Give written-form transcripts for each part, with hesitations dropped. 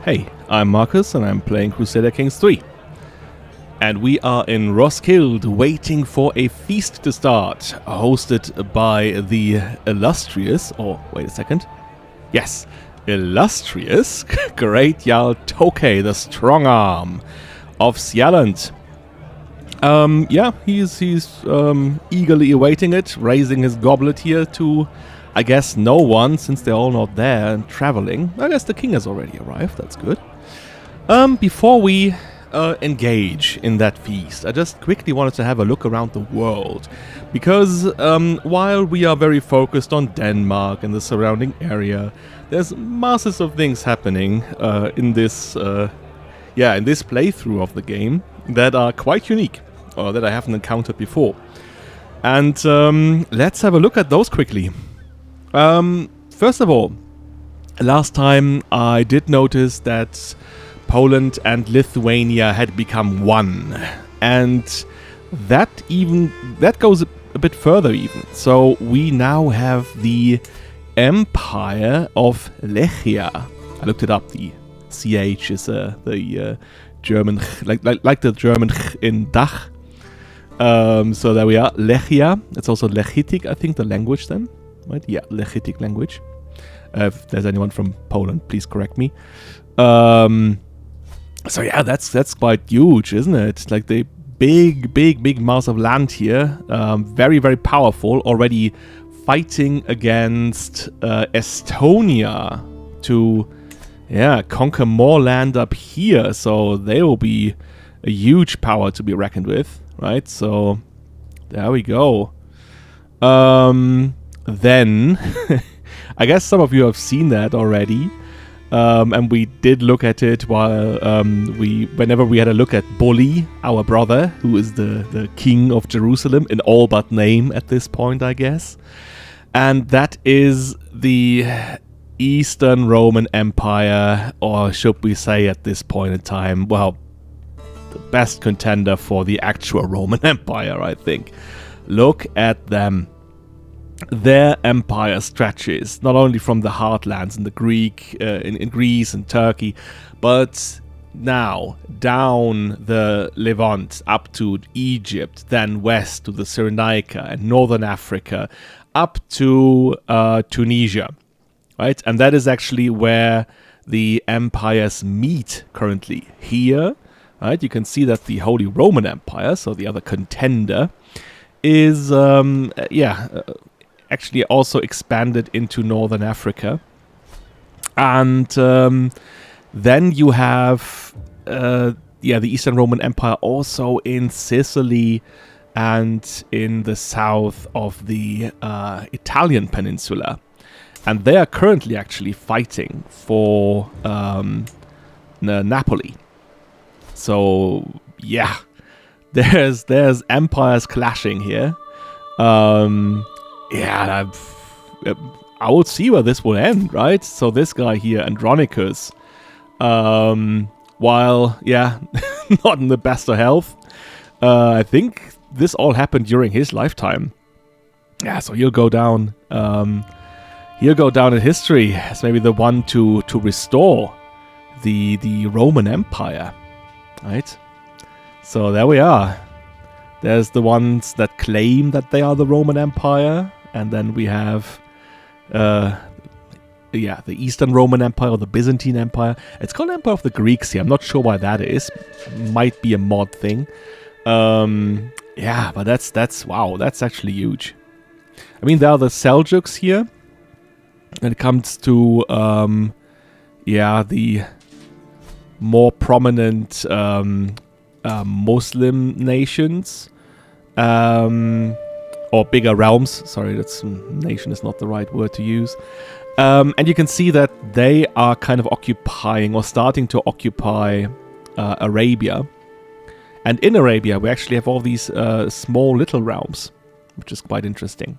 Hey, I'm Marcus and I'm playing Crusader Kings 3. And we are in Roskilde waiting for a feast to start, hosted by the illustrious, wait a second. Yes, illustrious Great Jarl Tokay, the strong arm of Sjalland. He's eagerly awaiting it, raising his goblet here to, I guess, no one, since they're all not there and traveling. I guess the king has already arrived, that's good. Before we engage in that feast, I just quickly wanted to have a look around the world. Because while we are very focused on Denmark and the surrounding area, there's masses of things happening in this playthrough of the game that are quite unique, or that I haven't encountered before. And let's have a look at those quickly. First of all, last time I did notice that Poland and Lithuania had become one, and that goes a bit further even. So we now have the Empire of Lechia. I looked it up. The CH is the German, like the German in Dach. So there we are, Lechia. It's also Lechitic, I think, the language then. Right? Yeah, Lechitic language. If there's anyone from Poland, please correct me. So yeah, that's quite huge, isn't it? Like the big mass of land here. Very, very powerful. Already fighting against Estonia to conquer more land up here. So they will be a huge power to be reckoned with, right? So there we go. Then I guess some of you have seen that already. And we did look at it while whenever we had a look at Bully, our brother, who is the king of Jerusalem in all but name at this point, I guess. And that is the Eastern Roman Empire, or should we say at this point in time, well, the best contender for the actual Roman Empire, I think. Look at them. Their empire stretches not only from the heartlands in the in Greece and Turkey, but now down the Levant up to Egypt, then west to the Cyrenaica and northern Africa, up to Tunisia, right? And that is actually where the empires meet currently. Here, right? You can see that the Holy Roman Empire, so the other contender, is actually also expanded into northern Africa. And then you have the Eastern Roman Empire also in Sicily and in the south of the Italian peninsula. And they are currently actually fighting for Napoli. So yeah, there's empires clashing here. I will see where this will end, right? So this guy here, Andronicus, while, not in the best of health, I think this all happened during his lifetime. Yeah, so he'll go down in history as maybe the one to restore the Roman Empire, right? So there we are. There's the ones that claim that they are the Roman Empire, and then we have, the Eastern Roman Empire or the Byzantine Empire. It's called Empire of the Greeks here. I'm not sure why that is. Might be a mod thing. But that's wow. That's actually huge. I mean, there are the Seljuks here. When it comes to, the more prominent Muslim nations. Or bigger realms. Sorry, nation is not the right word to use. And you can see that they are kind of occupying or starting to occupy Arabia. And in Arabia, we actually have all these small little realms, which is quite interesting.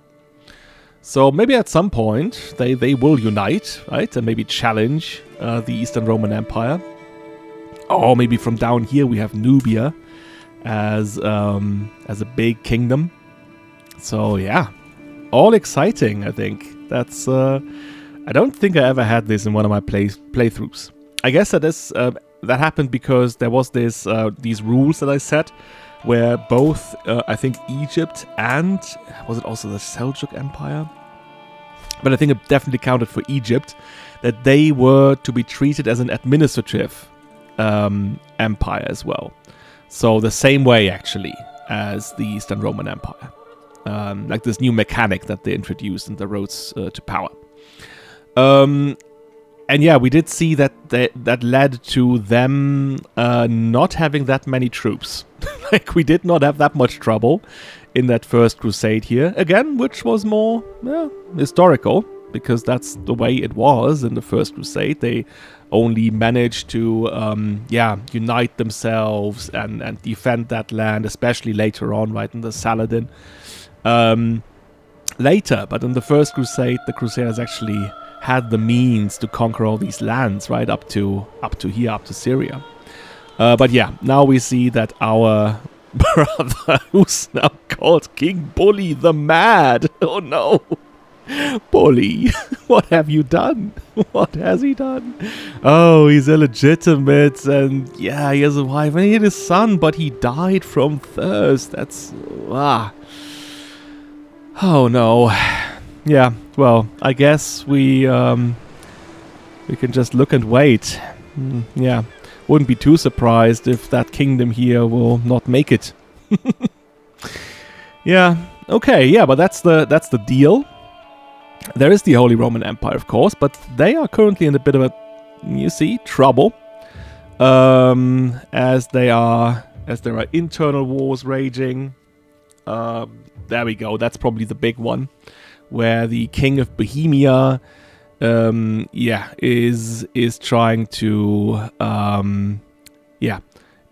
So maybe at some point they will unite, right? And maybe challenge the Eastern Roman Empire. Or maybe from down here we have Nubia as a big kingdom. So yeah, all exciting. I think that's. I don't think I ever had this in one of my playthroughs. I guess that happened because there was these rules that I set, where both I think Egypt and was it also the Seljuk Empire? But I think it definitely counted for Egypt, that they were to be treated as an administrative empire as well. So the same way actually as the Eastern Roman Empire. Like this new mechanic that they introduced in the roads to power. And yeah, we did see that that led to them not having that many troops. Like, we did not have that much trouble in that first crusade here. Again, which was more historical, because that's the way it was in the first crusade. They only managed to unite themselves and defend that land, especially later on, right, in the Saladin. Later, but in the first crusade, the Crusaders actually had the means to conquer all these lands, right, up to here, up to Syria. But yeah, now we see that our brother, who's now called King Bully the Mad, oh no, Bully, what have you done? What has he done? Oh, he's illegitimate, and yeah, he has a wife, and he had a son, but he died from thirst. That's, oh no. Yeah, well, I guess we can just look and wait. Yeah, wouldn't be too surprised if that kingdom here will not make it. Yeah, okay, yeah, but that's the deal. There is the Holy Roman Empire, of course, but they are currently in a bit of trouble. As there are internal wars raging. There we go. That's probably the big one, where the king of Bohemia, is trying to,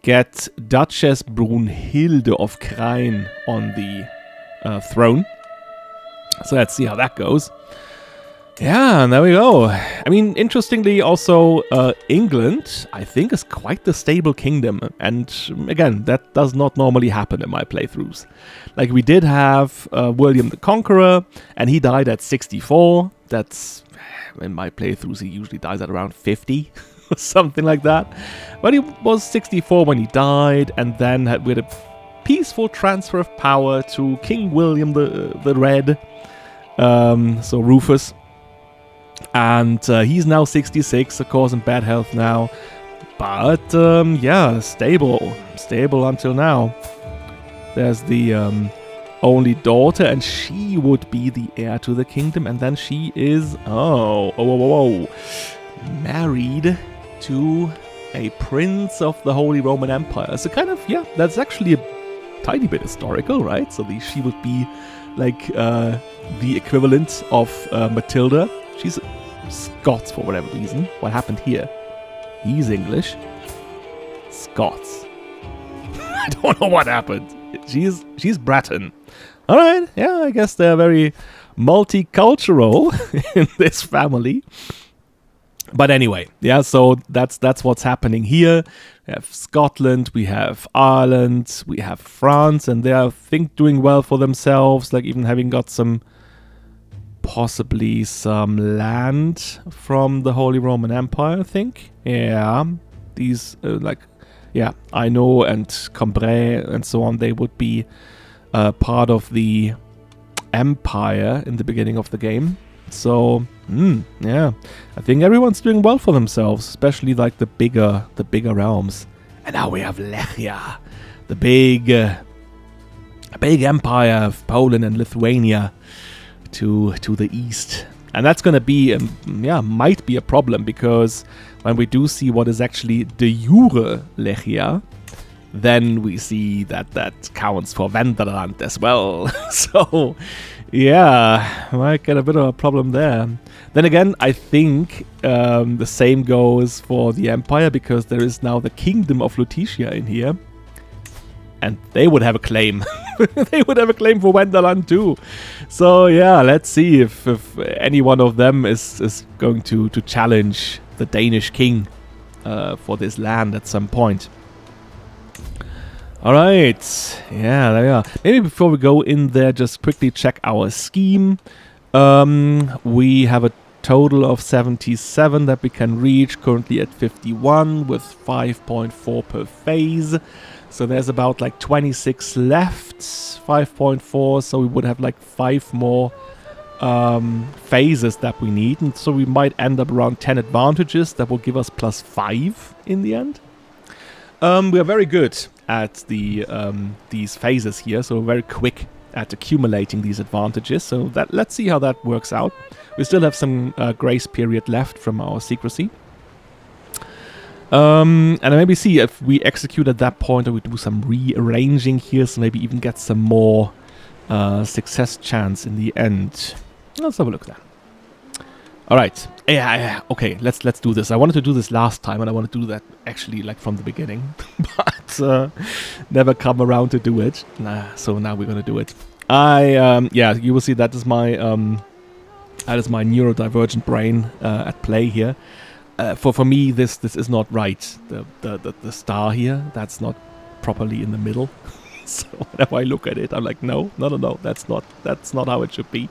get Duchess Brunhilde of Krain on the throne. So let's see how that goes. Yeah, and there we go. I mean, interestingly, also, England, I think, is quite the stable kingdom. And again, that does not normally happen in my playthroughs. Like, we did have William the Conqueror, and he died at 64. That's, in my playthroughs, he usually dies at around 50, or something like that. But he was 64 when he died, and then we had a peaceful transfer of power to King William the Red, so Rufus. And he's now 66, of course, in bad health now. But, stable until now. There's the only daughter, and she would be the heir to the kingdom. And then she is, married to a prince of the Holy Roman Empire. So kind of, that's actually a tiny bit historical, right? So she would be like the equivalent of Matilda. She's Scots for whatever reason. What happened here? He's English. Scots. I don't know what happened. She's Breton. Alright, yeah, I guess they're very multicultural in this family. But anyway, yeah, so that's what's happening here. We have Scotland, we have Ireland, we have France, and they are, I think, doing well for themselves, like even having got possibly some land from the Holy Roman Empire, I think. Yeah, these, I know, and Cambrai and so on, they would be part of the Empire in the beginning of the game. So, I think everyone's doing well for themselves, especially like the bigger realms. And now we have Lechia, the big empire of Poland and Lithuania to the east. And that's going to be, might be a problem, because when we do see what is actually de jure Lechia, then we see that counts for Venderland as well. So, yeah, might get a bit of a problem there. Then again, I think the same goes for the Empire, because there is now the Kingdom of Lutetia in here. And they would have a claim. They would have a claim for Wenderland too. So yeah, let's see if any one of them is going to challenge the Danish king for this land at some point. Alright, yeah, there we are. Maybe before we go in there, just quickly check our scheme. We have a total of 77 that we can reach, currently at 51 with 5.4 per phase. So there's about like 26 left, 5.4, so we would have like 5 more phases that we need, and so we might end up around 10 advantages. That will give us +5 in the end. We are very good at these phases here, so we're very quick at accumulating these advantages. So let's see how that works out. We still have some grace period left from our secrecy. And maybe see if we execute at that point, or we do some rearranging here, so maybe even get some more success chance in the end. Let's have a look then. All right. Yeah. Okay. Let's do this. I wanted to do this last time, and I want to do that actually like from the beginning, but never come around to do it. So now we're gonna do it. Yeah. You will see that is my neurodivergent brain at play here. For me, this is not right. The star here, that's not properly in the middle. So whenever I look at it, I'm like, no, that's not how it should be.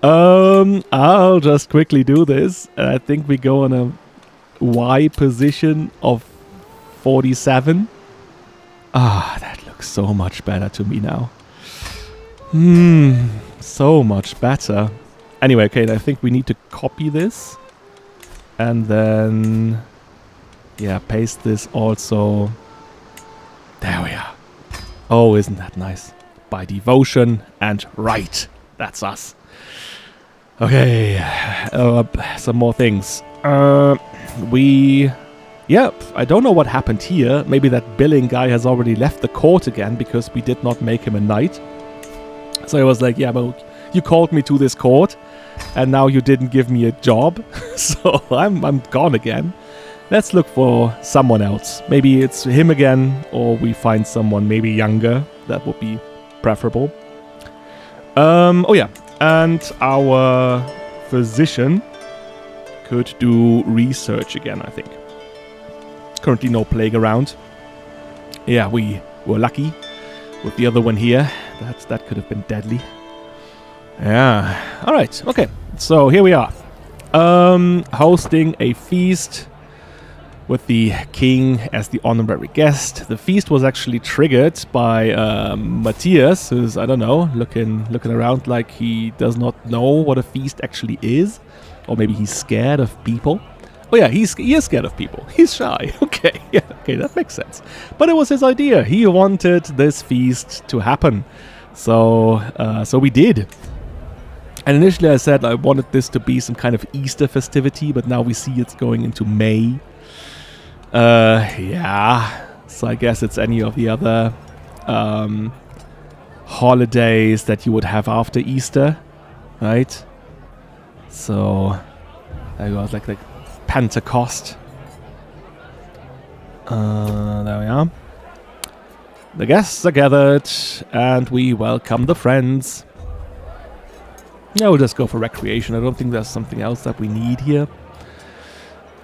I'll just quickly do this. I think we go on a Y position of 47. That looks so much better to me now. So much better. Anyway, okay, I think we need to copy this. And then, yeah, paste this also. There we are. Oh, isn't that nice? By devotion and right. That's us. Okay, some more things. Yeah, I don't know what happened here. Maybe that billing guy has already left the court again because we did not make him a knight. So I was like, yeah, but you called me to this court and now you didn't give me a job. So I'm gone again. Let's look for someone else. Maybe it's him again, or we find someone maybe younger. That would be preferable. Oh yeah, and our physician could do research again, I think. Currently no plague around. Yeah, we were lucky with the other one here. That could have been deadly. Yeah. Alright, okay. So here we are. Hosting a feast with the king as the honorary guest. The feast was actually triggered by Matthias, who's, I don't know, looking around like he does not know what a feast actually is. Or maybe he's scared of people. Oh yeah, he is scared of people. He's shy. Okay, yeah, okay, that makes sense. But it was his idea. He wanted this feast to happen. So we did. And initially I said I wanted this to be some kind of Easter festivity, but now we see it's going into May. Yeah. So I guess it's any of the other holidays that you would have after Easter, right? So there we go, like Pentecost. There we are. The guests are gathered, and we welcome the friends. Yeah, we'll just go for recreation. I don't think there's something else that we need here.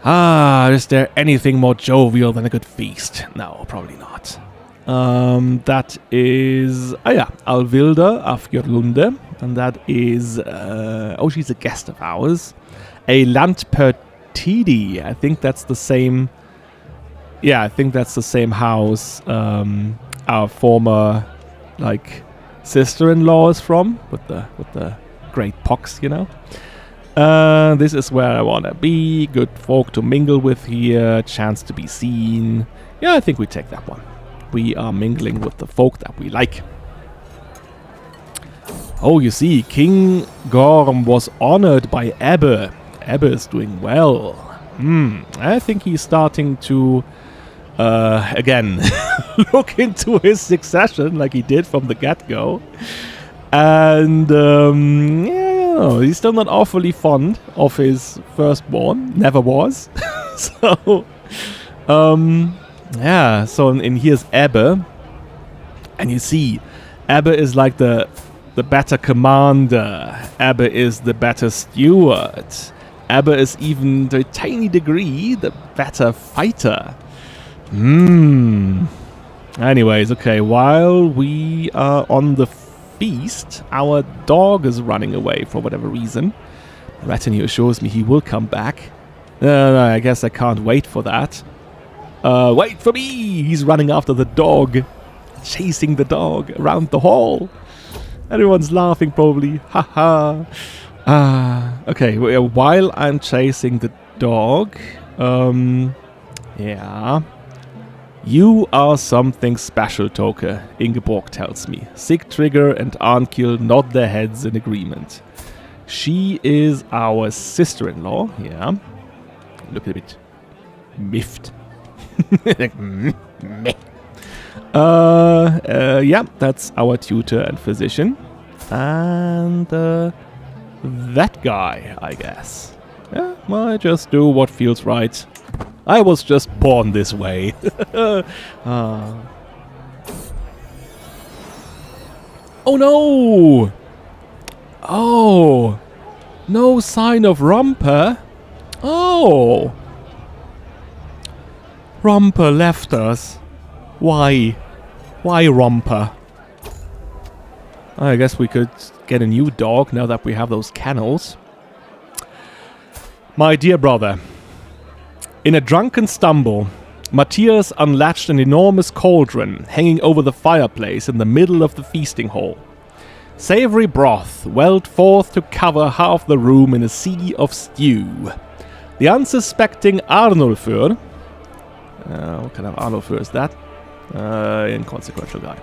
Is there anything more jovial than a good feast? No, probably not. That is... yeah, Alvilda af Gjörlunde. And that is... she's a guest of ours. A Landpertidi. I think that's the same... Yeah, I think that's the same house our former, sister-in-law is from. With the great pox, you know. This is where I want to be. Good folk to mingle with here. Chance to be seen. Yeah, I think we take that one. We are mingling with the folk that we like. Oh, you see, King Gorm was honored by Ebbe. Ebbe is doing well. I think he's starting to, again, look into his succession like he did from the get-go. And, yeah, he's still not awfully fond of his firstborn. Never was. So, yeah, so in here's Ebbe. And you see, Ebbe is like the better commander. Ebbe is the better steward. Ebbe is even, to a tiny degree, the better fighter. Anyways, okay, while we are on the feast, our dog is running away for whatever reason. Retinue assures me he will come back. I guess I can't wait for that. Wait for me! He's running after the dog. Chasing the dog around the hall. Everyone's laughing probably. Haha. Okay, while I'm chasing the dog, yeah. You are something special, Toke, Ingeborg tells me. Sigtrigger and Arnkill nod their heads in agreement. She is our sister-in-law, yeah. Look a bit miffed. Like, meh. Yeah, that's our tutor and physician. And, that guy, I guess. Yeah, well, I just do what feels right. I was just born this way. Oh no! Oh! No sign of Romper? Oh! Romper left us. Why? Why Romper? I guess we could get a new dog now that we have those kennels. My dear brother, in a drunken stumble, Matthias unlatched an enormous cauldron hanging over the fireplace in the middle of the feasting hall. Savory broth welled forth to cover half the room in a sea of stew. The unsuspecting Arnulfur, what kind of Arnulfur is that? Inconsequential guy.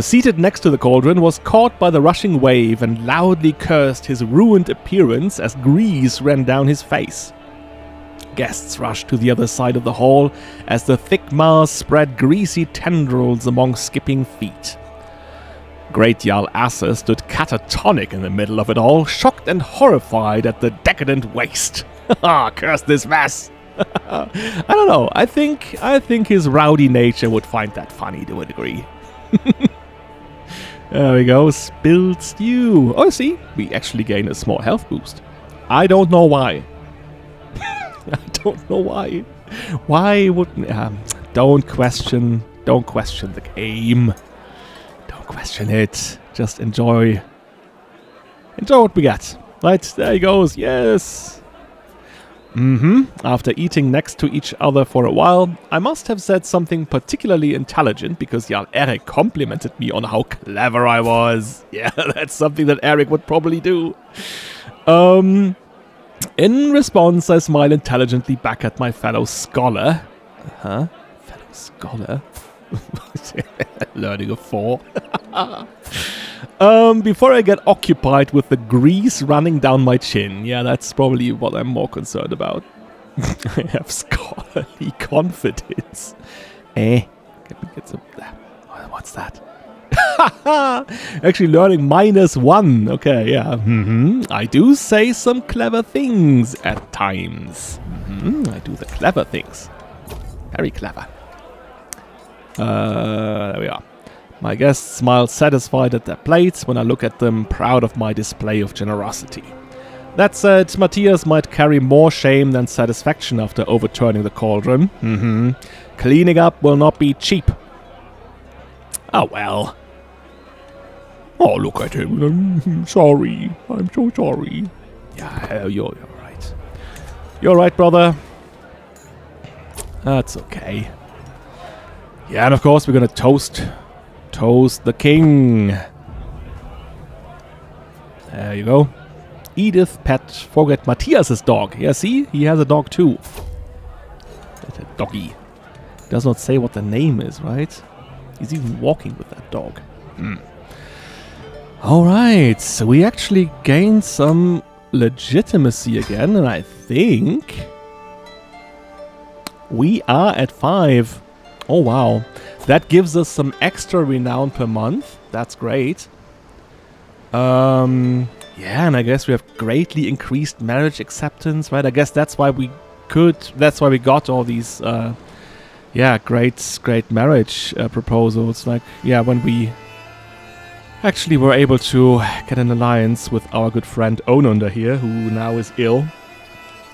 Seated next to the cauldron, was caught by the rushing wave and loudly cursed his ruined appearance as grease ran down his face. Guests rushed to the other side of the hall as the thick mass spread greasy tendrils among skipping feet. Great Jarl Asse stood catatonic in the middle of it all, shocked and horrified at the decadent waste. Curse this mess! I don't know. I think his rowdy nature would find that funny to a degree. There we go. Spilled stew. Oh, see, we actually gain a small health boost. I don't know why. I don't know why. Why wouldn't... don't question the game. Don't question it. Just enjoy what we get. Right, there he goes. Yes. After eating next to each other for a while, I must have said something particularly intelligent because Jarl Eric complimented me on how clever I was. Yeah, that's something that Eric would probably do. In response, I smile intelligently back at my fellow scholar. Fellow scholar? Learning a 4. Before I get occupied with the grease running down my chin. Yeah, that's probably what I'm more concerned about. I have scholarly confidence. Can we get some... What's that? Actually learning -1. Okay, yeah. I do say some clever things at times. I do the clever things. Very clever. There we are. My guests smile satisfied at their plates when I look at them, proud of my display of generosity. That said, Matthias might carry more shame than satisfaction after overturning the cauldron. Cleaning up will not be cheap. Oh well. Oh, look at him. I'm sorry. I'm so sorry. Yeah, you're right. You're right, brother. That's okay. Yeah, and of course we're gonna toast the king. There you go. Edith pet forget Matthias's dog. Yeah, see? He has a dog too. That's a doggy. Does not say what the name is, right? He's even walking with that dog. Alright, so we actually gained some legitimacy again, and I think we are at 5. Oh wow. That gives us some extra renown per month. That's great. Yeah, and I guess we have greatly increased marriage acceptance, right? I guess that's why we got all these great marriage proposals. Like, yeah, when we actually were able to get an alliance with our good friend Onunda here, who now is ill.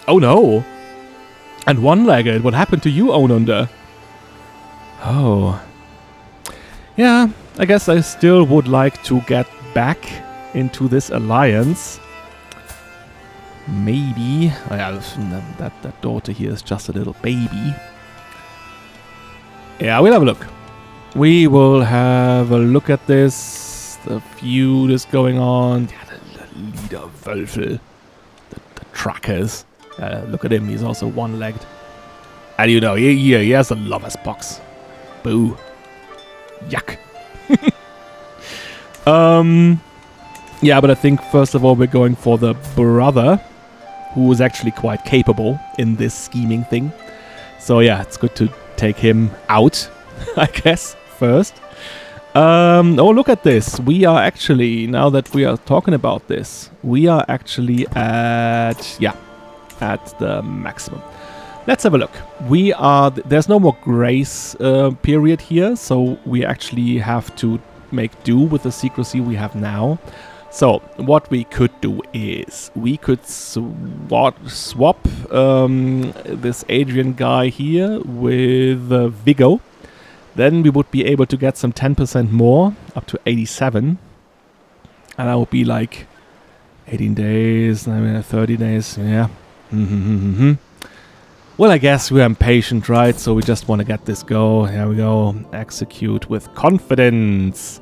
Oh no! And one-legged, what happened to you, Onunda? Oh. Yeah, I guess I still would like to get back into this alliance. maybe... Oh yeah, that daughter here is just a little baby. Yeah, we'll have a look. We will have a look at this. The feud is going on. Yeah, the leader Wölfel. The truckers. Look at him, he's also one-legged. And you know, he has a lover's box. Boo. Yuck. Yeah, but I think first of all we're going for the brother, who is actually quite capable in this scheming thing. So yeah, it's good to take him out, I guess, first. Oh, look at this. We are actually, now that we are talking about this, we are actually at, yeah, at the maximum. Let's have a look. We are, there's no more grace period here, so we actually have to make do with the secrecy we have now. So, what we could do is, we could swap this Adrian guy here with Viggo. Then we would be able to get some 10% more, up to 87. And that would be like 18 days, I mean 30 days, yeah. Well, I guess we're impatient, right? So we just want to get this go. Here we go. Execute with confidence.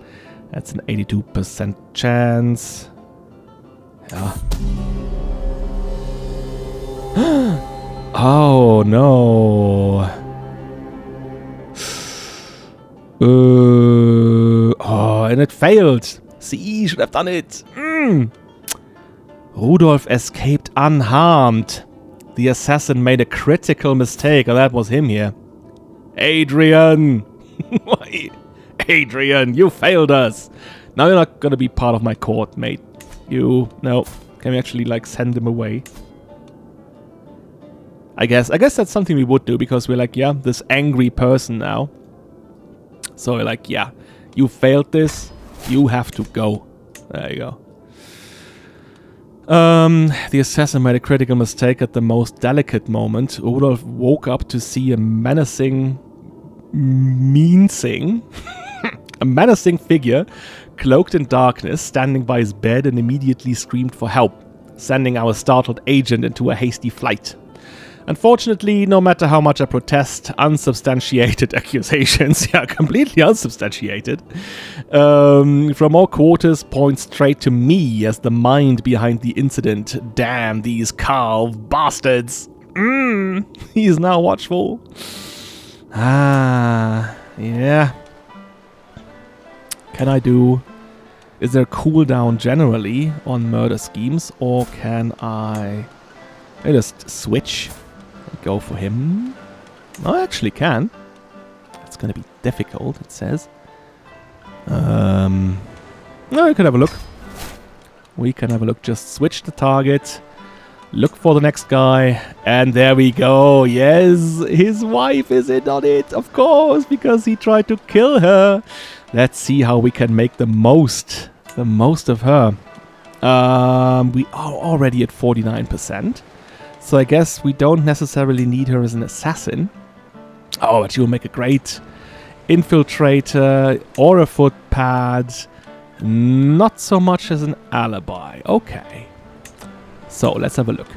That's an 82% chance. Yeah. Oh, no. Oh, and it failed. See, should have done it. Rudolf escaped unharmed. The assassin made a critical mistake. Oh, that was him here. Adrian! Adrian, you failed us. Now you're not gonna be part of my court, mate. You... No. Can we actually, like, send him away? I guess that's something we would do, because we're like, yeah, this angry person now. So we're like, yeah, you failed this. You have to go. There you go. The assassin made a critical mistake at the most delicate moment. Rudolf woke up to see a menacing... a menacing figure, cloaked in darkness, standing by his bed, and immediately screamed for help, sending our startled agent into a hasty flight. Unfortunately, no matter how much I protest, unsubstantiated accusations, yeah, completely unsubstantiated, from all quarters point straight to me as the mind behind the incident. Damn these Karl bastards. He is now watchful. Ah, yeah. Can I do... Is there a cooldown generally on murder schemes, or can I just switch and go for him? No, I actually can. It's going to be difficult, it says. No, we can have a look. We can have a look. Just switch the target. Look for the next guy. And there we go. Yes, his wife is in on it, of course, because he tried to kill her. Let's see how we can make the most of her. We are already at 49%. So I guess we don't necessarily need her as an assassin. Oh, but she will make a great infiltrator or a footpad. Not so much as an alibi. Okay. So let's have a look.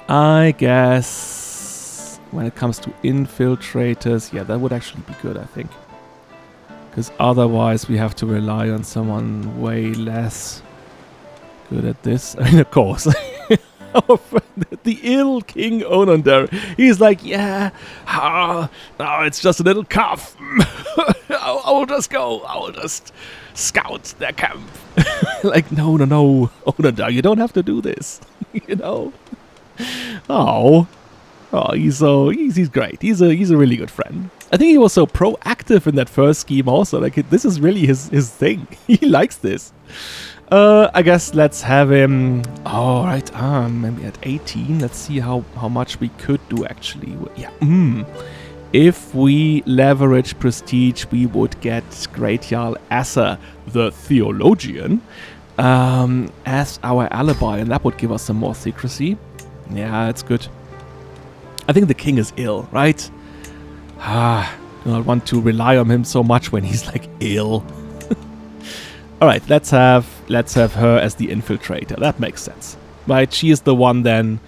I guess when it comes to infiltrators, yeah, that would actually be good, I think. Because otherwise we have to rely on someone way less good at this. I mean, of course. Our friend, the ill King Ononder, he's like, yeah, no, it's just a little calf. I will just go. I will just scout their camp. Like, no, Ononder, you don't have to do this. You know? Oh, he's great. He's a really good friend. I think he was so proactive in that first scheme also. Like, this is really his thing. He likes this. I guess let's have him... Alright, maybe at 18. Let's see how much we could do, actually. Yeah, If we leverage prestige, we would get Great Jarl Asser, the Theologian, as our alibi, and that would give us some more secrecy. Yeah, that's good. I think the king is ill, right? Do not want to rely on him so much when he's like ill. Alright, let's have her as the infiltrator. That makes sense. right? She is the one then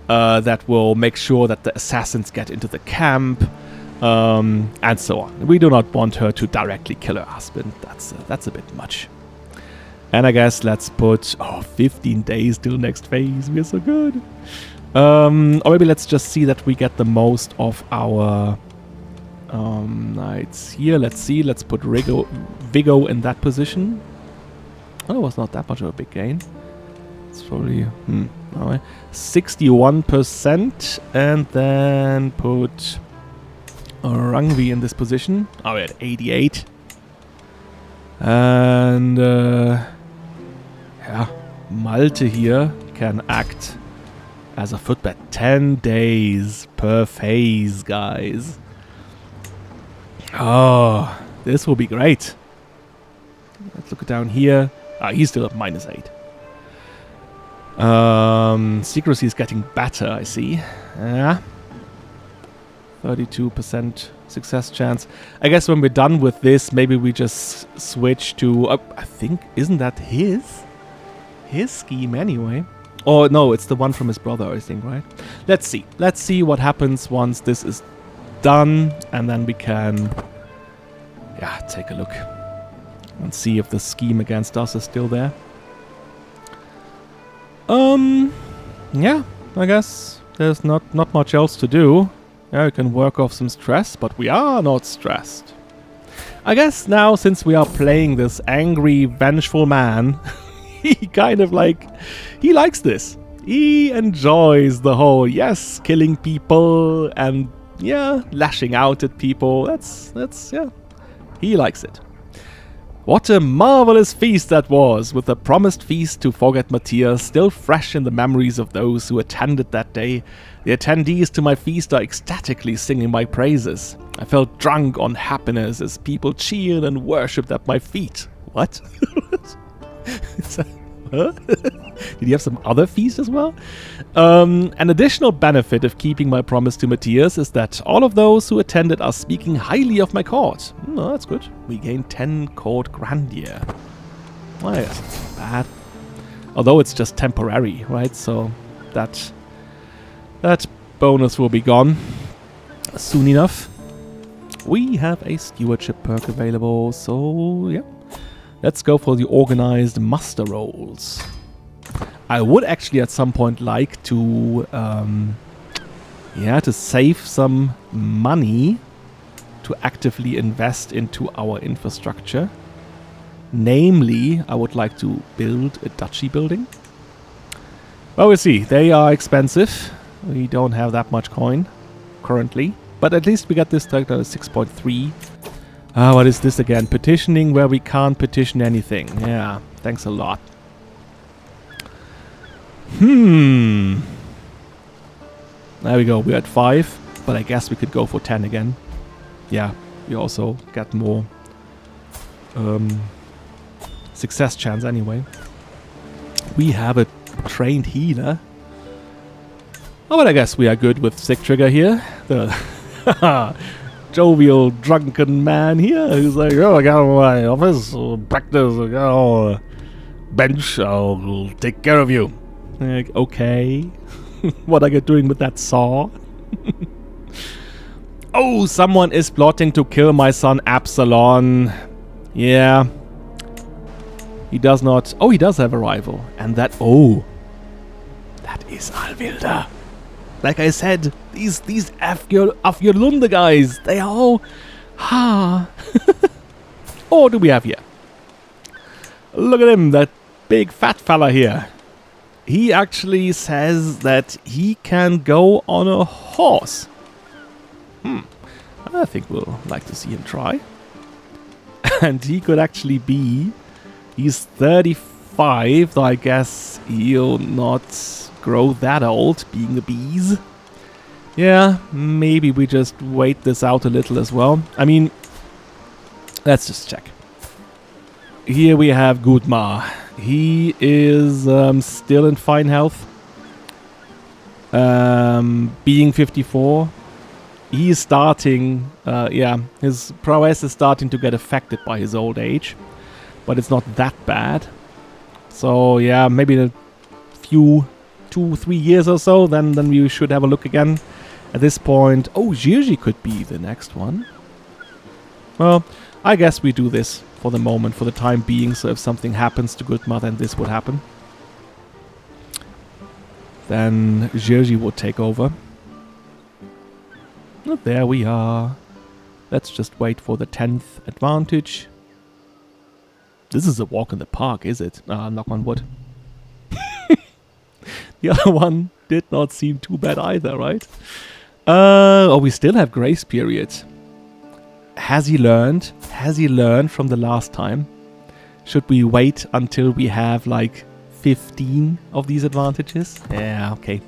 that will make sure that the assassins get into the camp, and so on. We do not want her to directly kill her husband. That's a bit much. And I guess let's put 15 days till next phase. We're so good. Or maybe let's just see that we get the most of our knights here. Let's see. Let's put Vigo in that position. Oh, it was not that much of a big gain. It's probably 61%, and then put Rangvi in this position. Oh, we're at 88. And yeah, Malte here can act as a footbed. 10 days per phase, guys. Oh, this will be great. Let's look down here. He's still at -8. Secrecy is getting better, I see. Yeah. 32% success chance. I guess when we're done with this, maybe we just switch to... I think, isn't that his scheme anyway? Oh, no, it's the one from his brother, I think, right? Let's see. Let's see what happens once this is done, and then we can... yeah, take a look. And see if the scheme against us is still there. Yeah, I guess there's not much else to do. Yeah, we can work off some stress, but we are not stressed. I guess now, since we are playing this angry, vengeful man, he kind of like... he likes this. He enjoys the whole, yes, killing people and, yeah, lashing out at people. That's yeah, he likes it. What a marvelous feast that was, with the promised feast to forget Matthias still fresh in the memories of those who attended that day. The attendees to my feast are ecstatically singing my praises. I felt drunk on happiness as people cheered and worshipped at my feet. What? Huh? Did he have some other feast as well? An additional benefit of keeping my promise to Matthias is that all of those who attended are speaking highly of my court. Oh, that's good. We gain 10 court grandeur. Oh, yes, that's not bad. Although it's just temporary, right? So that bonus will be gone soon enough. We have a stewardship perk available, so yeah. Let's go for the organized muster rolls. I would actually at some point like to, to save some money to actively invest into our infrastructure. Namely, I would like to build a duchy building. Well, we'll see. They are expensive. We don't have that much coin currently. But at least we got this to 6.3. What is this again? Petitioning where we can't petition anything. Yeah, thanks a lot. There we go. We're at 5, but I guess we could go for 10 again. Yeah, we also get more success chance anyway. We have a trained healer. Oh, but I guess we are good with Sick Trigger here. The jovial, drunken man here who's like, oh, I got my office, practice, I got a bench, I'll take care of you. Like, okay. What are you doing with that saw? Oh, someone is plotting to kill my son Absalon. Yeah. He does not... oh, he does have a rival. And that... oh. That is Alvilda. Like I said, these Afjorlunde guys, they are all... ha. Oh, what do we have here? Look at him, that big fat fella here. He actually says that he can go on a horse. I think we'll like to see him try. And he could actually be... he's 35, though I guess he'll not grow that old, being a bees. Yeah, maybe we just wait this out a little as well. I mean, let's just check. Here we have Gudmar. He is still in fine health. Being 54. He is starting, his prowess is starting to get affected by his old age. But it's not that bad. So, yeah, maybe in a few 2-3 years or so, then we should have a look again. At this point, oh, Jirji could be the next one. Well, I guess we do this for the moment, for the time being, so if something happens to Gutma, then this would happen. Then Jirji would take over. And there we are. Let's just wait for the 10th advantage. This is a walk in the park, is it? Knock on wood. The other one did not seem too bad either, right? Oh, we still have grace period. Has he learned? Has he learned from the last time? Should we wait until we have like 15 of these advantages? Yeah, okay.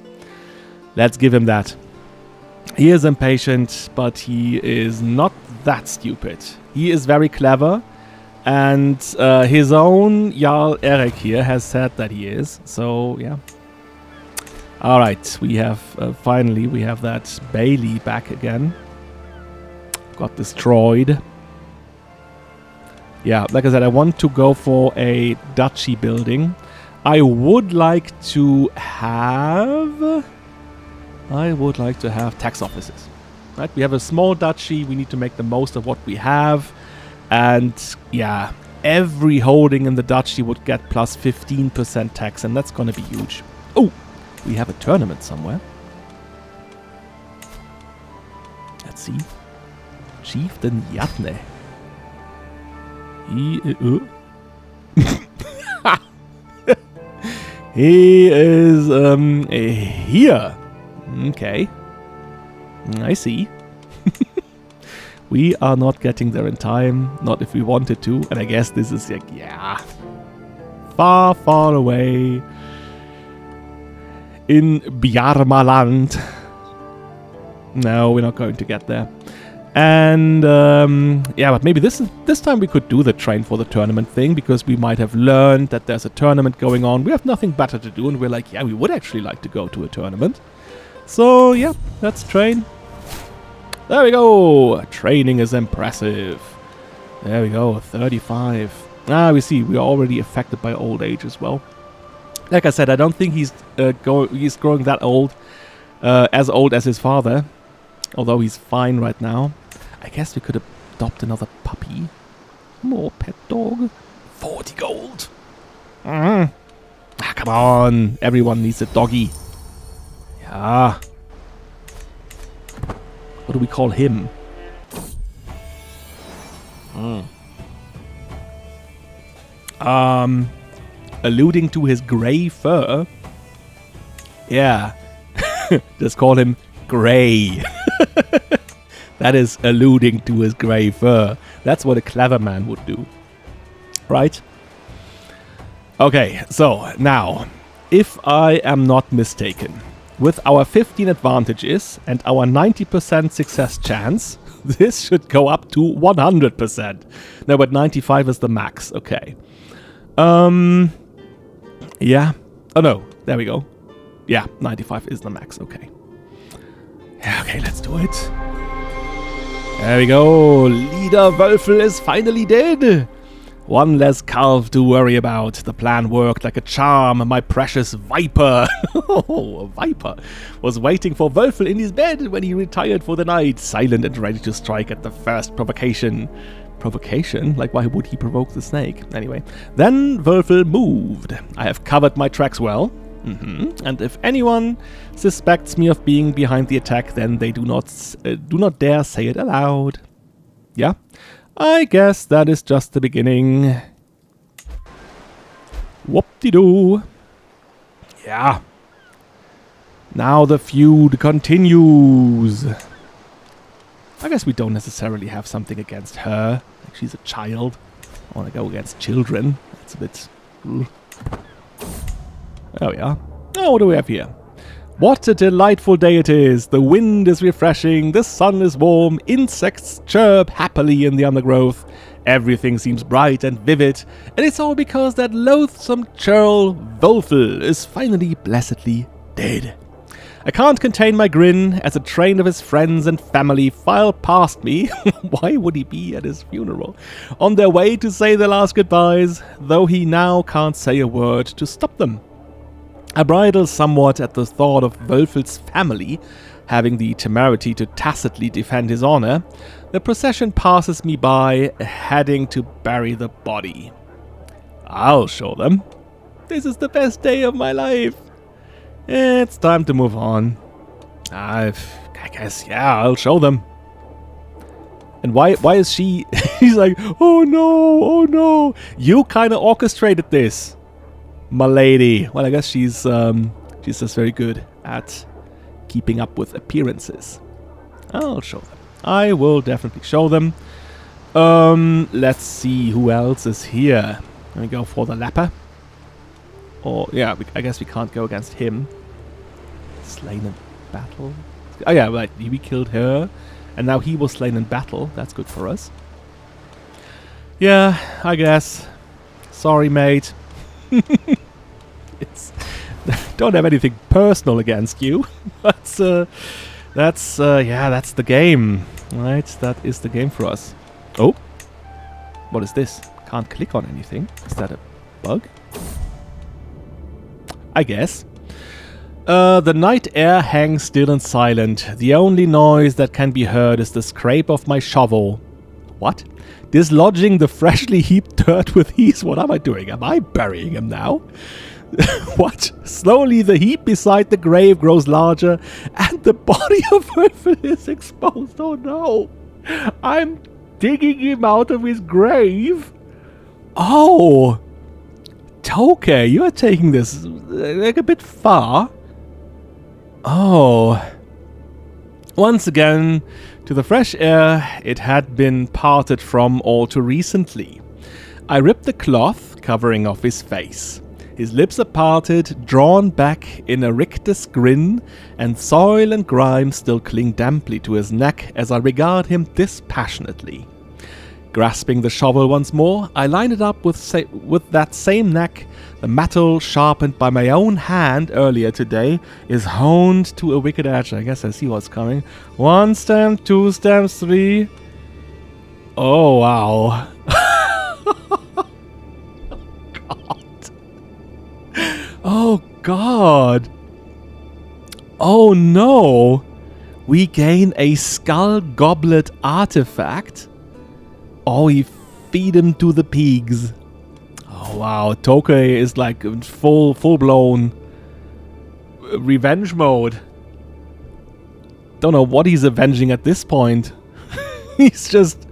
Let's give him that. He is impatient, but he is not that stupid. He is very clever, and his own Jarl Eric here has said that he is. So, yeah. Alright, we have, finally, we have that Bailey back again. Got destroyed. Yeah, like I said, I want to go for a duchy building. I would like to have tax offices. Right? We have a small duchy. We need to make the most of what we have. And yeah, every holding in the duchy would get plus 15% tax, and that's going to be huge. Oh, we have a tournament somewhere. Let's see. Chieftain Yatne. He is here. Okay. I see. We are not getting there in time. Not if we wanted to. And I guess this is like, yeah. Far, far away. In Bjarmaland. No, we're not going to get there. And yeah, but maybe this time we could do the train for the tournament thing, because we might have learned that there's a tournament going on. We have nothing better to do, and we're like, yeah, we would actually like to go to a tournament. So yeah, let's train. There we go. Training is impressive. There we go, 35. We see we are already affected by old age as well. Like I said, I don't think he's growing that old, as his father. Although he's fine right now. I guess we could adopt another puppy. More pet dog. 40 gold. Come on. Everyone needs a doggy. Yeah. What do we call him? Alluding to his grey fur. Yeah. Just call him Grey. That is alluding to his grey fur. That's what a clever man would do. Right? Okay, so now, if I am not mistaken, with our 15 advantages and our 90% success chance, this should go up to 100%. No, but 95 is the max. Okay. Yeah. Oh no, there we go. Yeah, 95 is the max. Okay. Yeah, okay, let's do it. There we go. Leader Wölfel is finally dead. One less calf to worry about. The plan worked like a charm. My precious Viper. Oh, a Viper. Was waiting for Wölfel in his bed when he retired for the night. Silent and ready to strike at the first provocation. Provocation? Like, why would he provoke the snake? Anyway. Then Wölfel moved. I have covered my tracks well. And if anyone suspects me of being behind the attack, then they do not dare say it aloud. Yeah, I guess that is just the beginning. Whoop-de-doo. Yeah. Now the feud continues. I guess we don't necessarily have something against her. Like, she's a child. I want to go against children. That's a bit... There we are. Oh, what do we have here? What a delightful day it is. The wind is refreshing, the sun is warm, insects chirp happily in the undergrowth. Everything seems bright and vivid, and it's all because that loathsome churl Wölfel is finally blessedly dead. I can't contain my grin as a train of his friends and family file past me. Why would he be at his funeral? On their way to say their last goodbyes, though he now can't say a word to stop them. I bridle somewhat at the thought of Wölfel's family having the temerity to tacitly defend his honor. The procession passes me by, heading to bury the body. I'll show them. This is the best day of my life. It's time to move on. I guess, yeah, I'll show them. And why is she... He's like, oh no. You kind of orchestrated this, my lady. Well, I guess she's just very good at keeping up with appearances. I'll show them. I will definitely show them. Let's see who else is here. Let me go for the leper. Or, yeah, I guess we can't go against him. Slain in battle. Oh yeah, right, we killed her. And now he was slain in battle. That's good for us. Yeah, I guess. Sorry, mate. Don't have anything personal against you. But that's the game. Right, that is the game for us. Oh. What is this? Can't click on anything. Is that a bug? I guess. The night air hangs still and silent. The only noise that can be heard is the scrape of my shovel. What? Dislodging the freshly heaped dirt with ease. What am I doing? Am I burying him now? What? Slowly the heap beside the grave grows larger and the body of Wölfel is exposed. Oh no! I'm digging him out of his grave. Oh! Toke, you are taking this like a bit far. Oh. Once again, to the fresh air it had been parted from all too recently. I ripped the cloth covering off his face. His lips are parted, drawn back in a rictus grin, and soil and grime still cling damply to his neck as I regard him dispassionately. Grasping the shovel once more, I line it up with that same neck. The metal, sharpened by my own hand earlier today, is honed to a wicked edge. I guess I see what's coming. 1 stamp, 2 stamps, 3. Oh, wow. Oh, God. Oh, no. We gain a skull goblet artifact. Oh, he feed him to the pigs. Oh, wow. Toke is like in full-blown revenge mode. Don't know what he's avenging at this point. He's just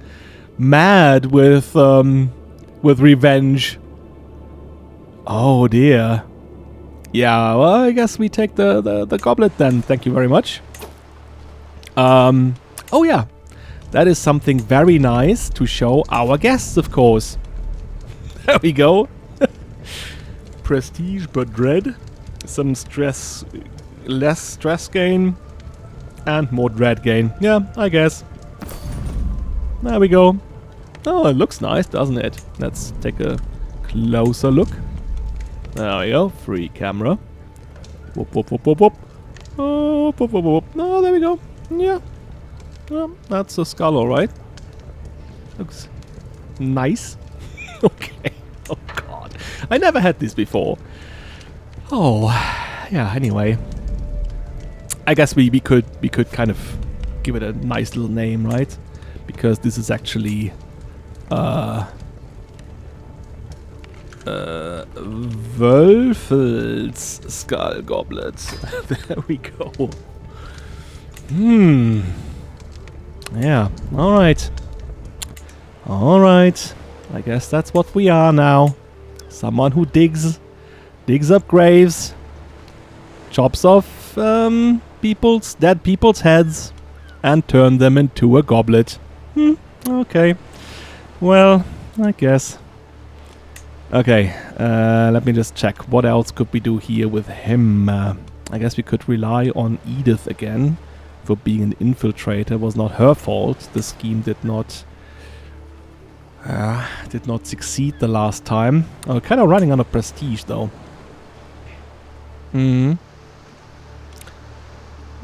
mad with revenge. Oh, dear. Yeah, well, I guess we take the goblet then. Thank you very much. Oh, yeah. That is something very nice to show our guests, of course. There we go. Prestige but dread. Some stress, less stress gain, and more dread gain. Yeah, I guess. There we go. Oh, it looks nice, doesn't it? Let's take a closer look. There we go. Free camera. Whoop, whoop, whoop, whoop, whoop. Oh, whoop, whoop, whoop, whoop. Oh, there we go. Yeah. Well, that's a skull, alright. Looks nice. Okay. Oh, God. I never had this before. Oh, yeah, anyway. I guess we could kind of give it a nice little name, right? Because this is actually Wölfel's skull goblet. There we go. Yeah, alright. Alright. I guess that's what we are now. Someone who digs up graves, chops off dead people's heads, and turn them into a goblet. Okay. Well, I guess. Okay, let me just check. What else could we do here with him? I guess we could rely on Edith again for being an infiltrator. It was not her fault. The scheme did not succeed the last time. Oh, kind of running out of prestige though.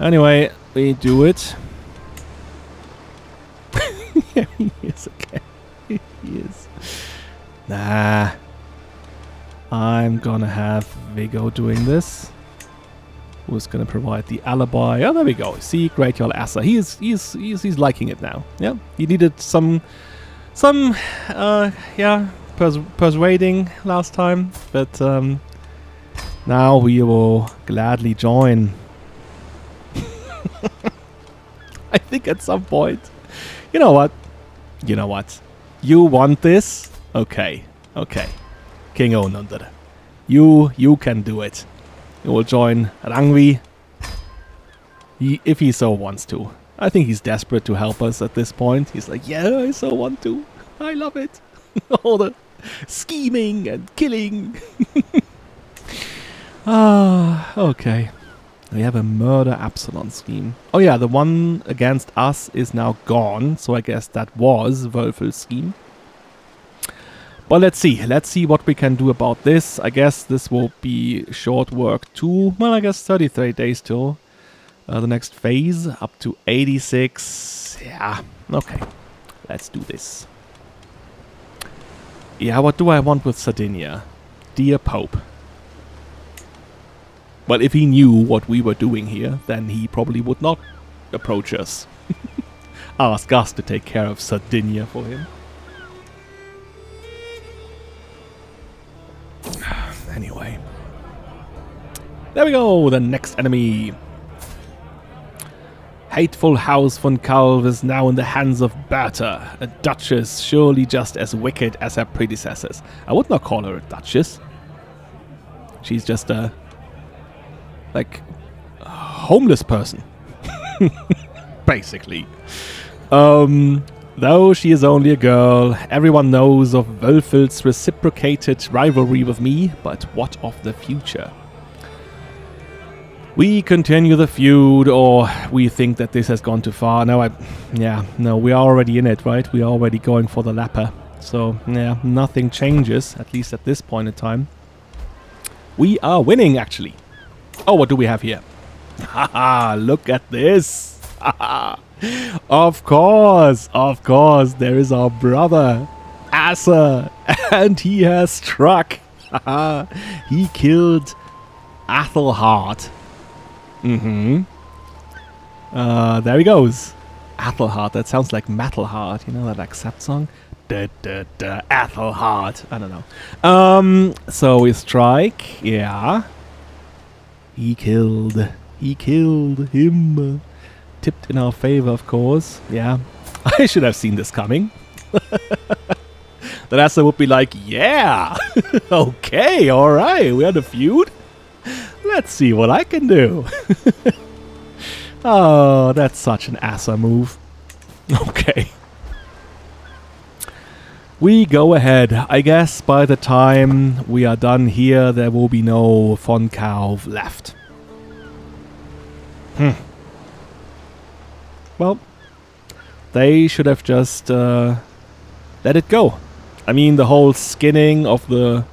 Anyway, we do it. Yeah, he is okay. He is. Nah. I'm gonna have Vigo doing this. Who's gonna provide the alibi? Oh, there we go. See, great Jarl Asa. He's liking it now. Yeah, he needed some persuading last time, but now we will gladly join. I think at some point, you know what? You want this? Okay. King Onundr. You can do it. You will join Rangvi if he so wants to. I think he's desperate to help us at this point. He's like, yeah, I so want to. I love it. All the scheming and killing. Okay. We have a murder Absalon scheme. Oh yeah, the one against us is now gone, so I guess that was Wölfel's scheme. But let's see what we can do about this. I guess this will be short work too. Well, I guess 33 days till the next phase, up to 86. Yeah, okay. Let's do this. Yeah, what do I want with Sardinia? Dear Pope. Well, if he knew what we were doing here, then he probably would not approach us. Ask us to take care of Sardinia for him. Anyway. There we go, the next enemy. Hateful House von Kalv is now in the hands of Bertha, a duchess surely just as wicked as her predecessors. I would not call her a duchess. She's just a homeless person. Basically. Though she is only a girl, everyone knows of Wölfel's reciprocated rivalry with me, but what of the future? We continue the feud, or we think that this has gone too far. No, we are already in it, right? We are already going for the lapper. So, yeah, nothing changes, at least at this point in time. We are winning, actually. Oh, what do we have here? Haha, look at this. Of course, there is our brother, Asa, and he has struck. He killed Athelhart. There he goes. Athelhart, that sounds like Metalheart, you know, that Accept song? Athelhart, I don't know. So we strike, yeah. He killed him. Tipped in our favor, of course. Yeah, I should have seen this coming. The Asa would be like, yeah, okay, alright, we had a feud. Let's see what I can do. Oh, that's such an Asa move. Okay. We go ahead. I guess by the time we are done here, there will be no von Kalv left. Well, they should have just let it go. I mean, the whole skinning of the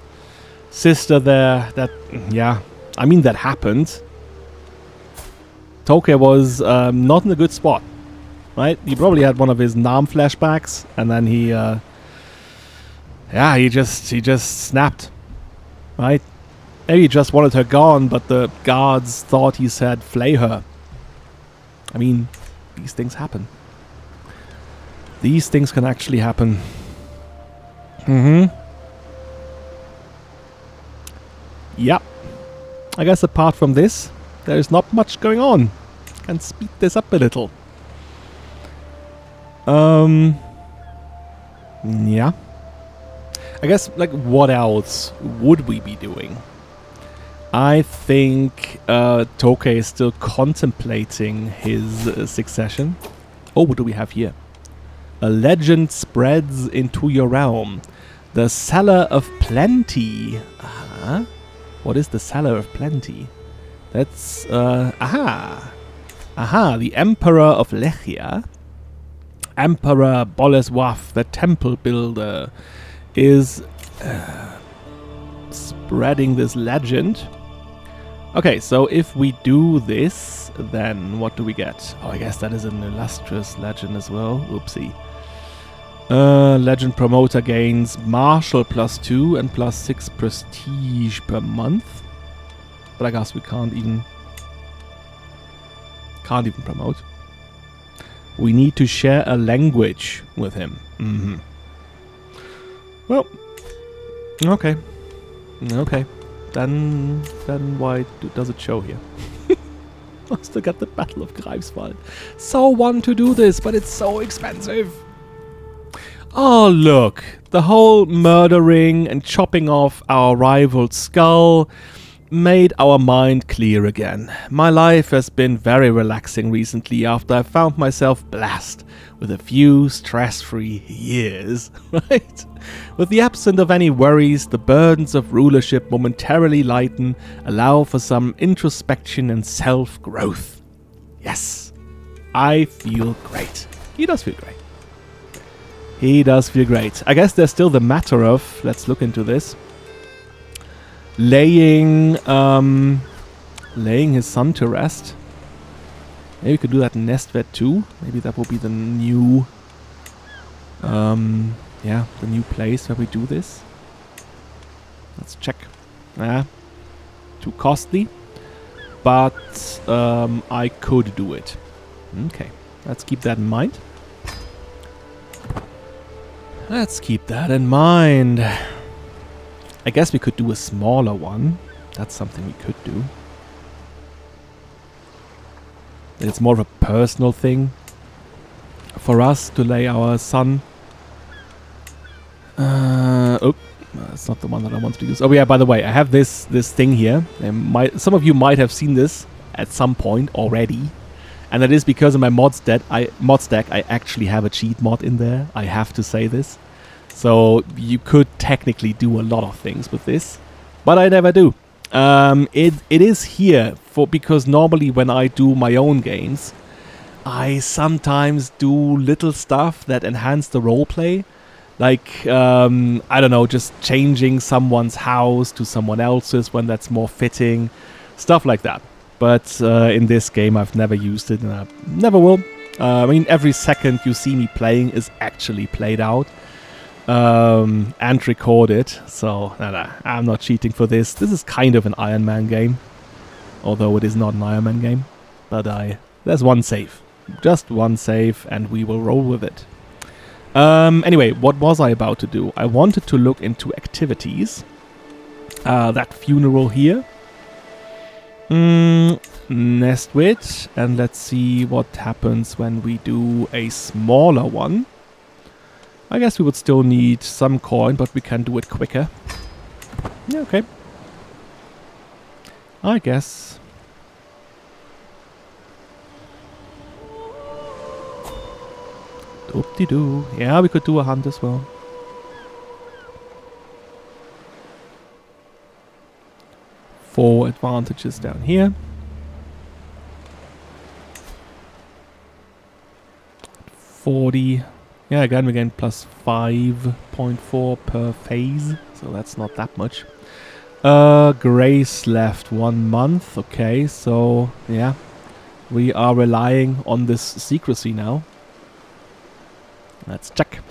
sister there, that happened. Toke was not in a good spot, right? He probably had one of his Nam flashbacks, and then he just snapped, right? Maybe he just wanted her gone, but the guards thought he said flay her. I mean, these things happen. These things can actually happen. Yep. I guess apart from this, there is not much going on. Can speed this up a little. Yeah. I guess, what else would we be doing? I think Toke is still contemplating his succession. Oh, what do we have here? A legend spreads into your realm. The Cellar of Plenty. What is the Cellar of Plenty? That's, the Emperor of Lechia. Emperor Bolesław, the temple builder, is spreading this legend. Okay, so if we do this, then what do we get? Oh, I guess that is an illustrious legend as well. Oopsie. Legend promoter gains martial +2 and +6 prestige per month. But I guess we can't even promote. We need to share a language with him. Well, okay. Okay. Then why does it show here? Must have got the Battle of Greifswald. So want to do this, but it's so expensive. Oh, look. The whole murdering and chopping off our rival's skull made our mind clear again. My life has been very relaxing recently after I found myself blessed with a few stress-free years, right? With the absence of any worries, the burdens of rulership momentarily lighten, allow for some introspection and self-growth. Yes, I feel great. He does feel great. He does feel great. I guess there's still the matter of, let's look into this, laying his son to rest. Maybe we could do that in Nestved too. Maybe that will be the new, the new place where we do this. Let's check. Too costly, but I could do it. Okay, let's keep that in mind. Let's keep that in mind. I guess we could do a smaller one. That's something we could do. It's more of a personal thing for us to lay our son. That's not the one that I want to use. Oh yeah, by the way, I have this thing here. Some of you might have seen this at some point already. And that is because in my mod stack, I actually have a cheat mod in there. I have to say this. So you could technically do a lot of things with this, but I never do. It is here because normally when I do my own games, I sometimes do little stuff that enhance the roleplay. Like, I don't know, just changing someone's house to someone else's when that's more fitting. Stuff like that. But in this game, I've never used it and I never will. I mean, every second you see me playing is actually played out and recorded. So, no, I'm not cheating for this. This is kind of an Iron Man game. Although it is not an Iron Man game. But there's one save. Just one save and we will roll with it. Anyway, what was I about to do? I wanted to look into activities. That funeral here. Nestwit, and let's see what happens when we do a smaller one. I guess we would still need some coin, but we can do it quicker. Yeah, okay. I guess. Doop-de-doo. Yeah, we could do a hunt as well. Four advantages down here. 40. Yeah, again we gain plus 5.4 per phase, so that's not that much. Grace left 1 month. Okay, so yeah, we are relying on this secrecy now. Let's check.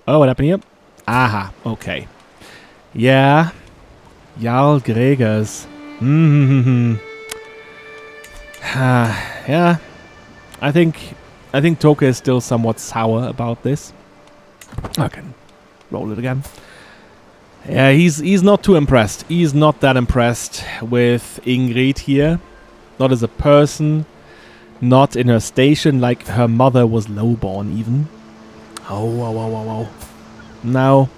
Oh, what happened here? Aha, okay. Yeah. Jarl Gregers. Yeah. I think Toke is still somewhat sour about this. I can roll it again. Yeah, he's not too impressed. He's not that impressed with Ingrid here. Not as a person. Not in her station, like her mother was lowborn even. Oh. Now,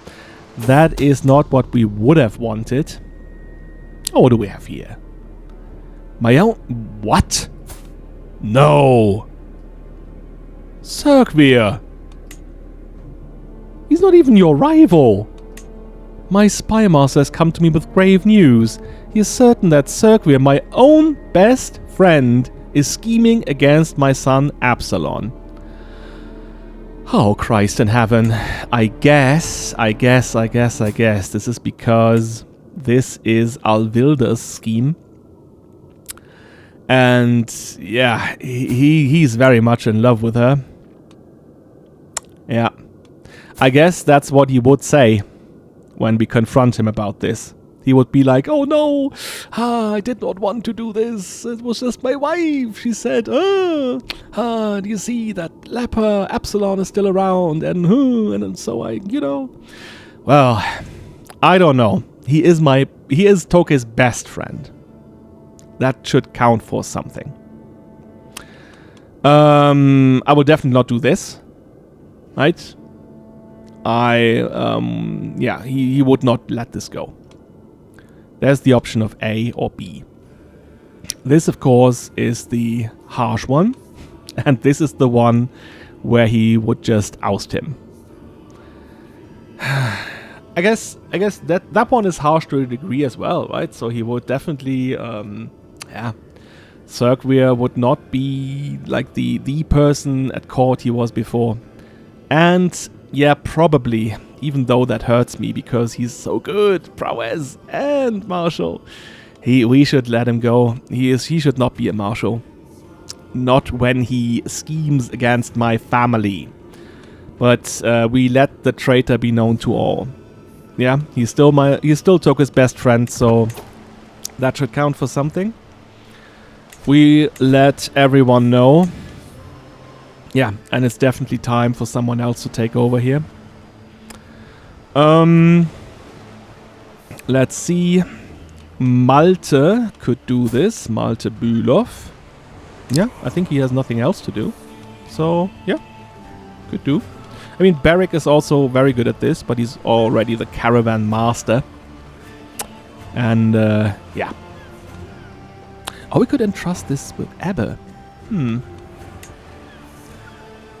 that is not what we would have wanted. Oh, what do we have here? My own... What? No! Cirkvir! He's not even your rival! My spy master has come to me with grave news. He is certain that Cirkvir, my own best friend, is scheming against my son Absalon. Oh, Christ in heaven. I guess this is because this is Alvilda's scheme. And yeah, he's very much in love with her. Yeah. I guess that's what he would say when we confront him about this. He would be like, oh no, I did not want to do this. It was just my wife. She said, do you see that leper Absalom is still around? And so I, Well, I don't know. He is Toke's best friend. That should count for something. I will definitely not do this. Right? He would not let this go. There's the option of A or B. This, of course, is the harsh one. And this is the one where he would just oust him. I guess that one is harsh to a degree as well, right? So he would definitely, Cirqueer would not be like the person at court he was before. And yeah, probably, even though that hurts me because he's so good, prowess and martial, we should let him go. He should not be a marshal. Not when he schemes against my family. But we let the traitor be known to all. Yeah, he still took his best friend, so that should count for something. We let everyone know. Yeah, and it's definitely time for someone else to take over here. Let's see. Malte could do this. Malte Bülow. Yeah, I think he has nothing else to do. So, yeah, could do. I mean, Beric is also very good at this, but he's already the caravan master. And, yeah. Oh, we could entrust this with Ebbe.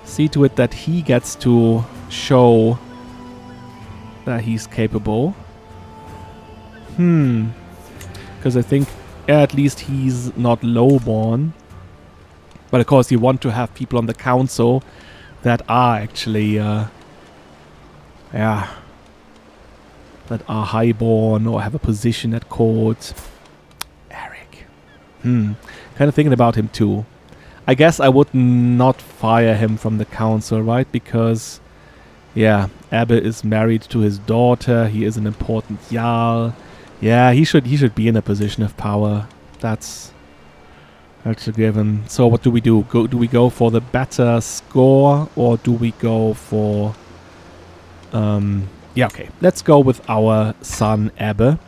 See to it that he gets to show that he's capable. Because I think at least he's not lowborn. But of course you want to have people on the council that are actually, that are highborn or have a position at court. Eric. Kind of thinking about him too. I guess I would not fire him from the council, right? Because, yeah, Ebbe is married to his daughter. He is an important Jarl. Yeah, he should be in a position of power. That's a given. So what do we do? Do we go for the better score, or do we go for... yeah, okay. Let's go with our son Ebbe,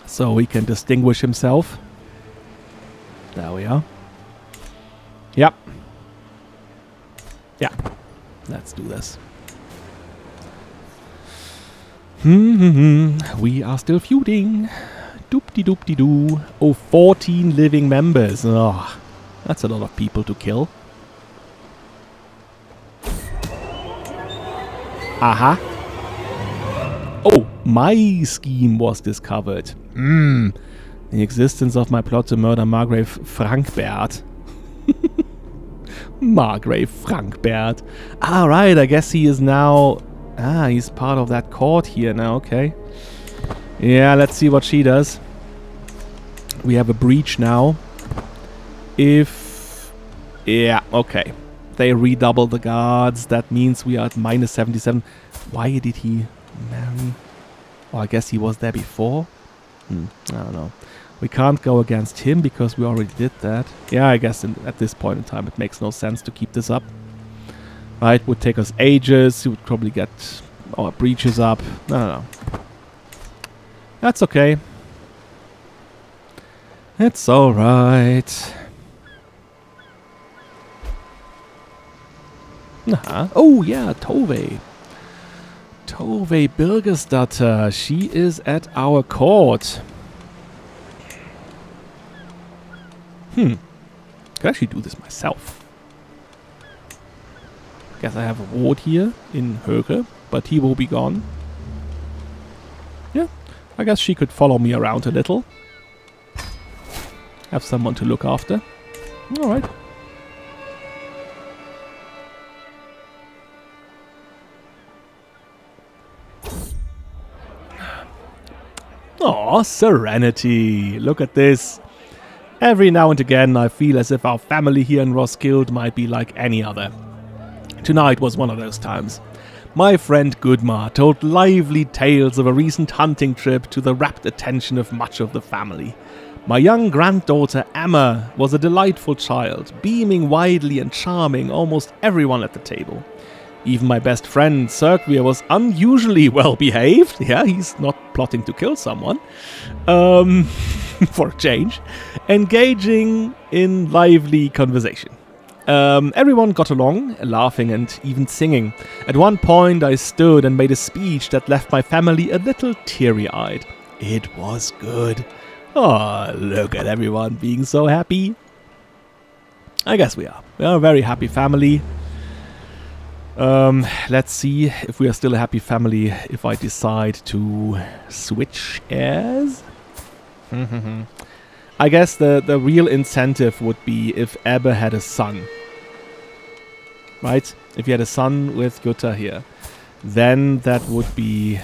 so he can distinguish himself. There we are. Yep. Yeah. Let's do this. We are still feuding. Doop-de-doop-de-doo. Oh, 14 living members. Oh, that's a lot of people to kill. Aha. Oh, my scheme was discovered. The existence of my plot to murder Margrave Frankbert. Margrave Frankbert. Ah, right, I guess he is now... Ah, he's part of that court here now, okay. Yeah, let's see what she does. We have a breach now. Yeah, okay. They redouble the guards. That means we are at -77. Why did he marry? Oh, I guess he was there before? I don't know. We can't go against him because we already did that. Yeah, I guess at this point in time it makes no sense to keep this up. Right, would take us ages. We would probably get our breaches up. No. That's okay. It's alright. Oh yeah, Tove. Tove Birgesdatter. She is at our court. Could actually do this myself. Guess I have a ward here in Höke, but he will be gone. Yeah, I guess she could follow me around a little. Have someone to look after. Alright. Aw, serenity. Look at this. Every now and again I feel as if our family here in Roskilde might be like any other. Tonight was one of those times. My friend Gudmar told lively tales of a recent hunting trip to the rapt attention of much of the family. My young granddaughter Emma was a delightful child, beaming widely and charming almost everyone at the table. Even my best friend Serkvir was unusually well behaved. Yeah, he's not plotting to kill someone. For a change. Engaging in lively conversation. Everyone got along, laughing and even singing. At one point I stood and made a speech that left my family a little teary-eyed. It was good. Oh, look at everyone being so happy. I guess we are. We are a very happy family. Let's see if we are still a happy family if I decide to switch heirs. I guess the real incentive would be if Ebbe had a son. Right? If he had a son with Jutta here, then that would be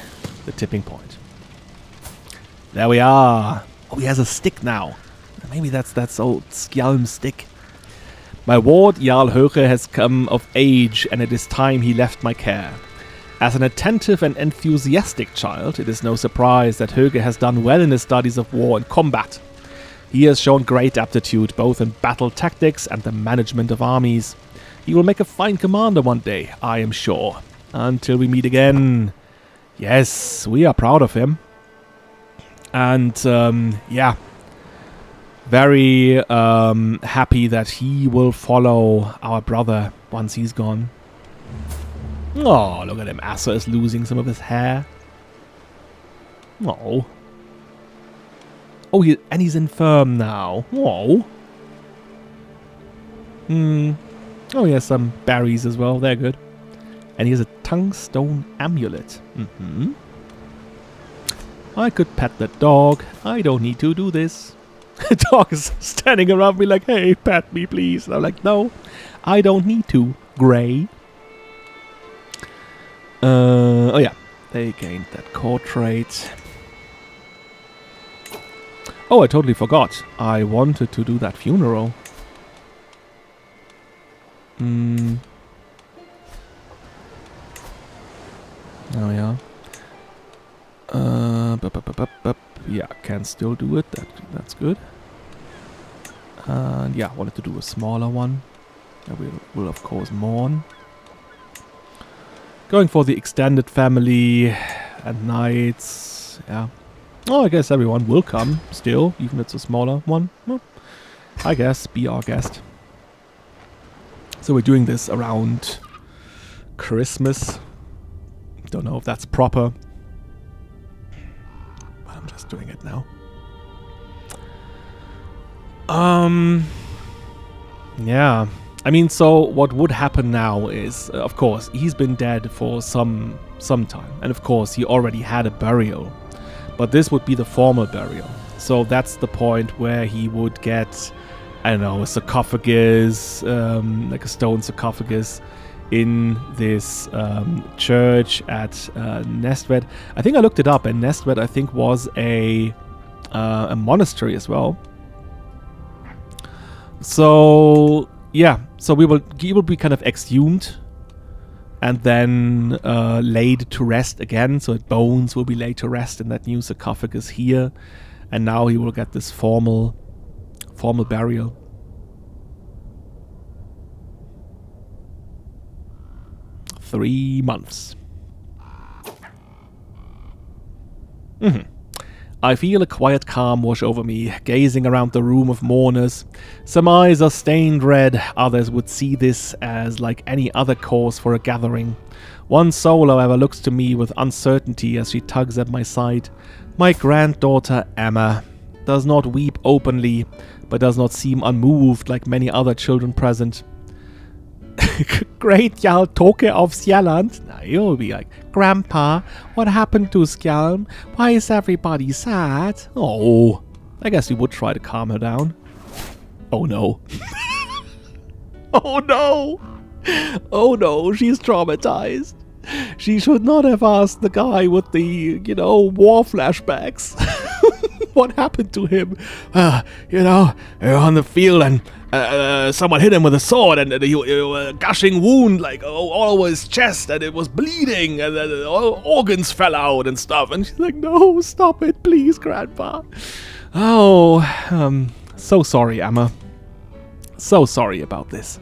the tipping point. There we are. Oh, he has a stick now. Maybe that's old Skjalm's stick. My ward, Jarl Höche, has come of age, and it is time he left my care. As an attentive and enthusiastic child, it is no surprise that Höge has done well in his studies of war and combat. He has shown great aptitude both in battle tactics and the management of armies. He will make a fine commander one day, I am sure. Until we meet again. Yes, we are proud of him. And, yeah. Very happy that he will follow our brother once he's gone. Oh, look at him. Asa is losing some of his hair. Oh. Oh, and he's infirm now. Oh. Oh, he has some berries as well. They're good. And he has a tungstone amulet. I could pet the dog. I don't need to do this. The dog is standing around me like, hey, pet me, please. And I'm like, no, I don't need to, Grey. Oh, yeah. They gained that core trait. Oh, I totally forgot. I wanted to do that funeral. Oh, yeah. Yeah, can still do it. That's good. And yeah, wanted to do a smaller one. That will of course mourn. Going for the extended family and knights. Yeah. Oh, I guess everyone will come still, even if it's a smaller one. Well, I guess be our guest. So we're doing this around Christmas. Don't know if that's proper. I'm just doing it now. Yeah. I mean, so what would happen now is, of course, he's been dead for some time. And of course, he already had a burial. But this would be the formal burial. So that's the point where he would get, I don't know, a sarcophagus, like a stone sarcophagus, in this church at Nestved. I think I looked it up, and Nestved, I think, was a monastery as well. So yeah, so he will be kind of exhumed and then laid to rest again. So bones will be laid to rest in that new sarcophagus here, and now he will get this formal burial. Three months. I feel a quiet calm wash over me, gazing around the room of mourners. Some eyes are stained red, others would see this as like any other cause for a gathering. One soul, however, looks to me with uncertainty as she tugs at my side. My granddaughter, Emma, does not weep openly, but does not seem unmoved like many other children present. Great Jarl Toke of Skjalland. Now you'll be like, Grandpa, what happened to Skjalm? Why is everybody sad? Oh, I guess we would try to calm her down. Oh no. Oh no. Oh no, she's traumatized. She should not have asked the guy with the, war flashbacks. What happened to him? On the field, and someone hit him with a sword, and a gushing wound, like, all over his chest, and it was bleeding, and all organs fell out and stuff. And she's like, no, stop it, please, Grandpa. Oh, so sorry, Emma. So sorry about this.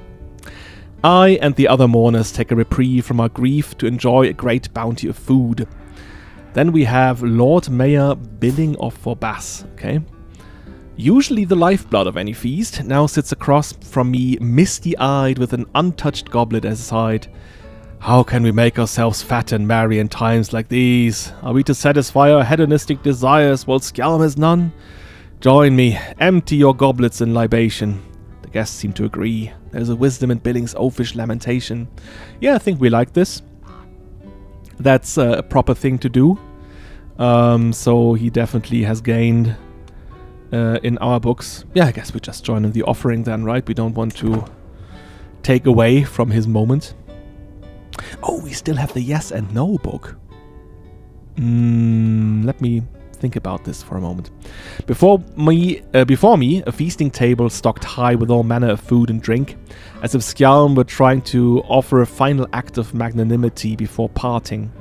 I and the other mourners take a reprieve from our grief to enjoy a great bounty of food. Then we have Lord Mayor billing off for Bass, okay? Usually the lifeblood of any feast, now sits across from me misty-eyed with an untouched goblet at his side. How can we make ourselves fat and merry in times like these? Are we to satisfy our hedonistic desires while Skjalm has none? Join me, empty your goblets in libation. The guests seem to agree. There's a wisdom in Billing's oafish lamentation. Yeah, I think we like this. That's a proper thing to do. So he definitely has gained in our books. Yeah, I guess we just join in the offering then, right? We don't want to take away from his moment. Oh, we still have the yes and no book. Let me think about this for a moment. Before me, a feasting table stocked high with all manner of food and drink, as if Skjalm were trying to offer a final act of magnanimity before parting.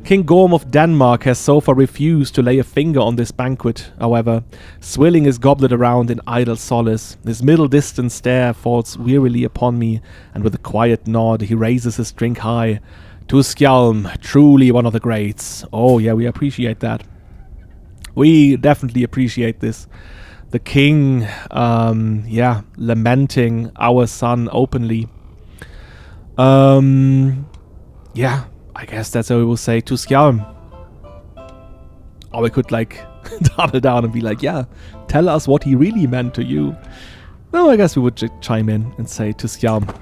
King Gorm of Denmark has so far refused to lay a finger on this banquet, however, swilling his goblet around in idle solace. His middle-distance stare falls wearily upon me, and with a quiet nod he raises his drink high. To Skjalm, truly one of the greats. Oh yeah, we appreciate that. We definitely appreciate this. The king, lamenting our son openly. Yeah, I guess that's how we will say to Skjalm. Or we could like double down and be like, yeah, tell us what he really meant to you. No, I guess we would chime in and say to Skjalm.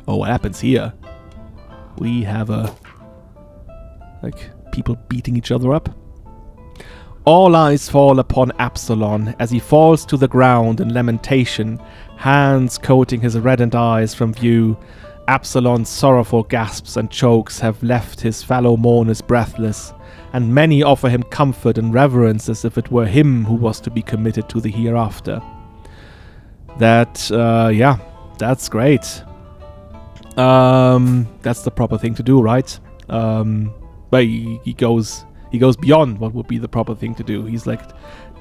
Oh, what happens here? We have people beating each other up. All eyes fall upon Absalom as he falls to the ground in lamentation, hands coating his reddened eyes from view. Absalom's sorrowful gasps and chokes have left his fellow mourners breathless, and many offer him comfort and reverence as if it were him who was to be committed to the hereafter. That's great. That's the proper thing to do, right? But he goes beyond what would be the proper thing to do. He's like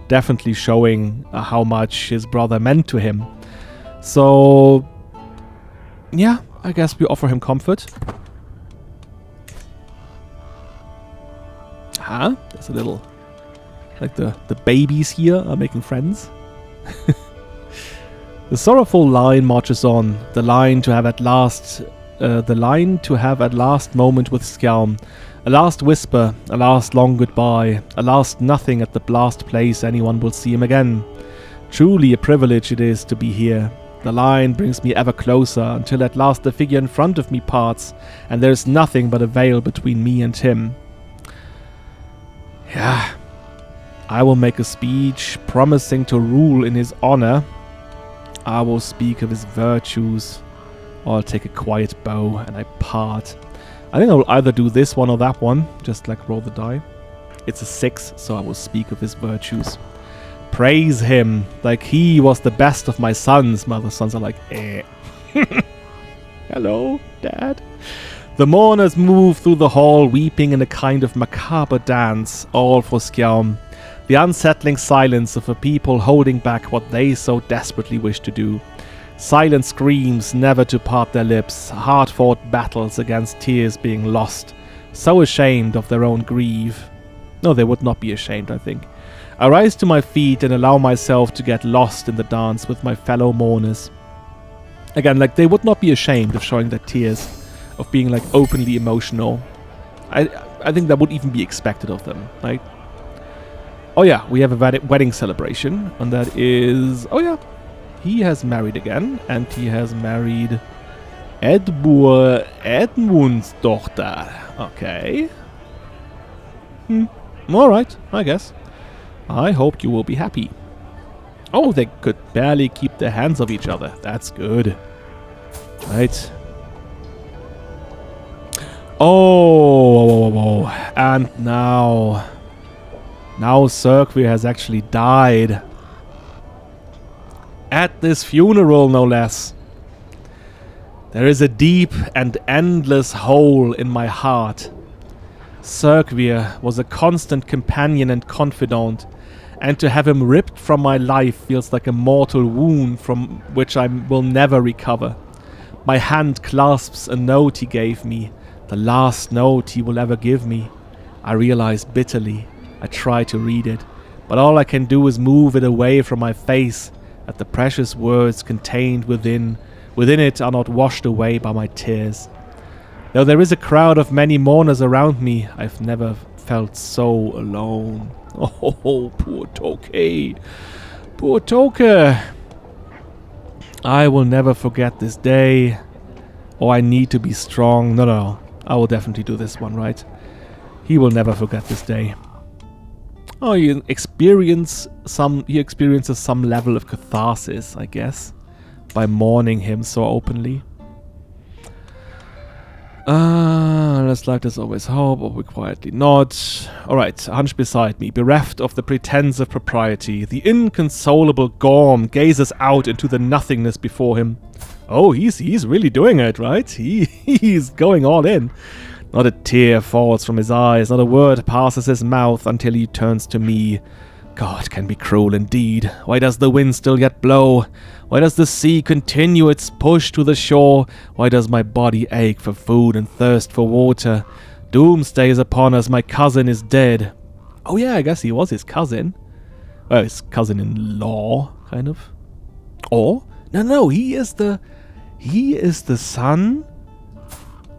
definitely showing how much his brother meant to him. So yeah, I guess we offer him comfort. There's a little, like the babies here are making friends. The sorrowful line marches on, the line to have at last moment with Skjalm, a last whisper, a last long goodbye, a last nothing at the last place anyone will see him again. Truly a privilege it is to be here. The line brings me ever closer, until at last the figure in front of me parts, and there is nothing but a veil between me and him. Yeah, I will make a speech promising to rule in his honor. I will speak of his virtues, or I'll take a quiet bow and I part. I think I will either do this one or that one, just like roll the die. It's a 6, so I will speak of his virtues. Praise him, like he was the best of my sons. My other sons are like, eh. Hello, Dad. The mourners move through the hall, weeping in a kind of macabre dance, all for Skjalm. The unsettling silence of a people holding back what they so desperately wish to do. Silent screams never to part their lips, hard-fought battles against tears being lost, so ashamed of their own grief. No, they would not be ashamed, I think. I rise to my feet and allow myself to get lost in the dance with my fellow mourners. Again, like, they would not be ashamed of showing their tears, of being, like, openly emotional. I think that would even be expected of them, right? Oh yeah, we have a wedding celebration, and that is... Oh yeah, he has married again, and he has married Edmundsdochter. Okay. Alright, I guess. I hope you will be happy. Oh, they could barely keep their hands off each other. That's good. Right. Oh, and now Cirkvir has actually died. At this funeral, no less. There is a deep and endless hole in my heart. Sergvir was a constant companion and confidant, and to have him ripped from my life feels like a mortal wound from which I will never recover. My hand clasps a note he gave me, the last note he will ever give me. I realize bitterly. I try to read it, but all I can do is move it away from my face, that the precious words contained within it are not washed away by my tears. Though there is a crowd of many mourners around me, I've never felt so alone. Oh, poor Toke. Poor Toke. I will never forget this day. Oh, I need to be strong. No. I will definitely do this one, right? He will never forget this day. Oh, he experiences some level of catharsis, I guess, by mourning him so openly. Less life there's always hope, or we quietly nod. Alright, hunched beside me, bereft of the pretense of propriety, the inconsolable Gorm gazes out into the nothingness before him. Oh, he's really doing it, right? He's going all in. Not a tear falls from his eyes, not a word passes his mouth until he turns to me. God can be cruel indeed. Why does the wind still yet blow? Why does the sea continue its push to the shore? Why does my body ache for food and thirst for water? Doomsday is upon us, my cousin is dead. Oh yeah, I guess he was his cousin. Well, his cousin-in-law, kind of. Or? No, he is the son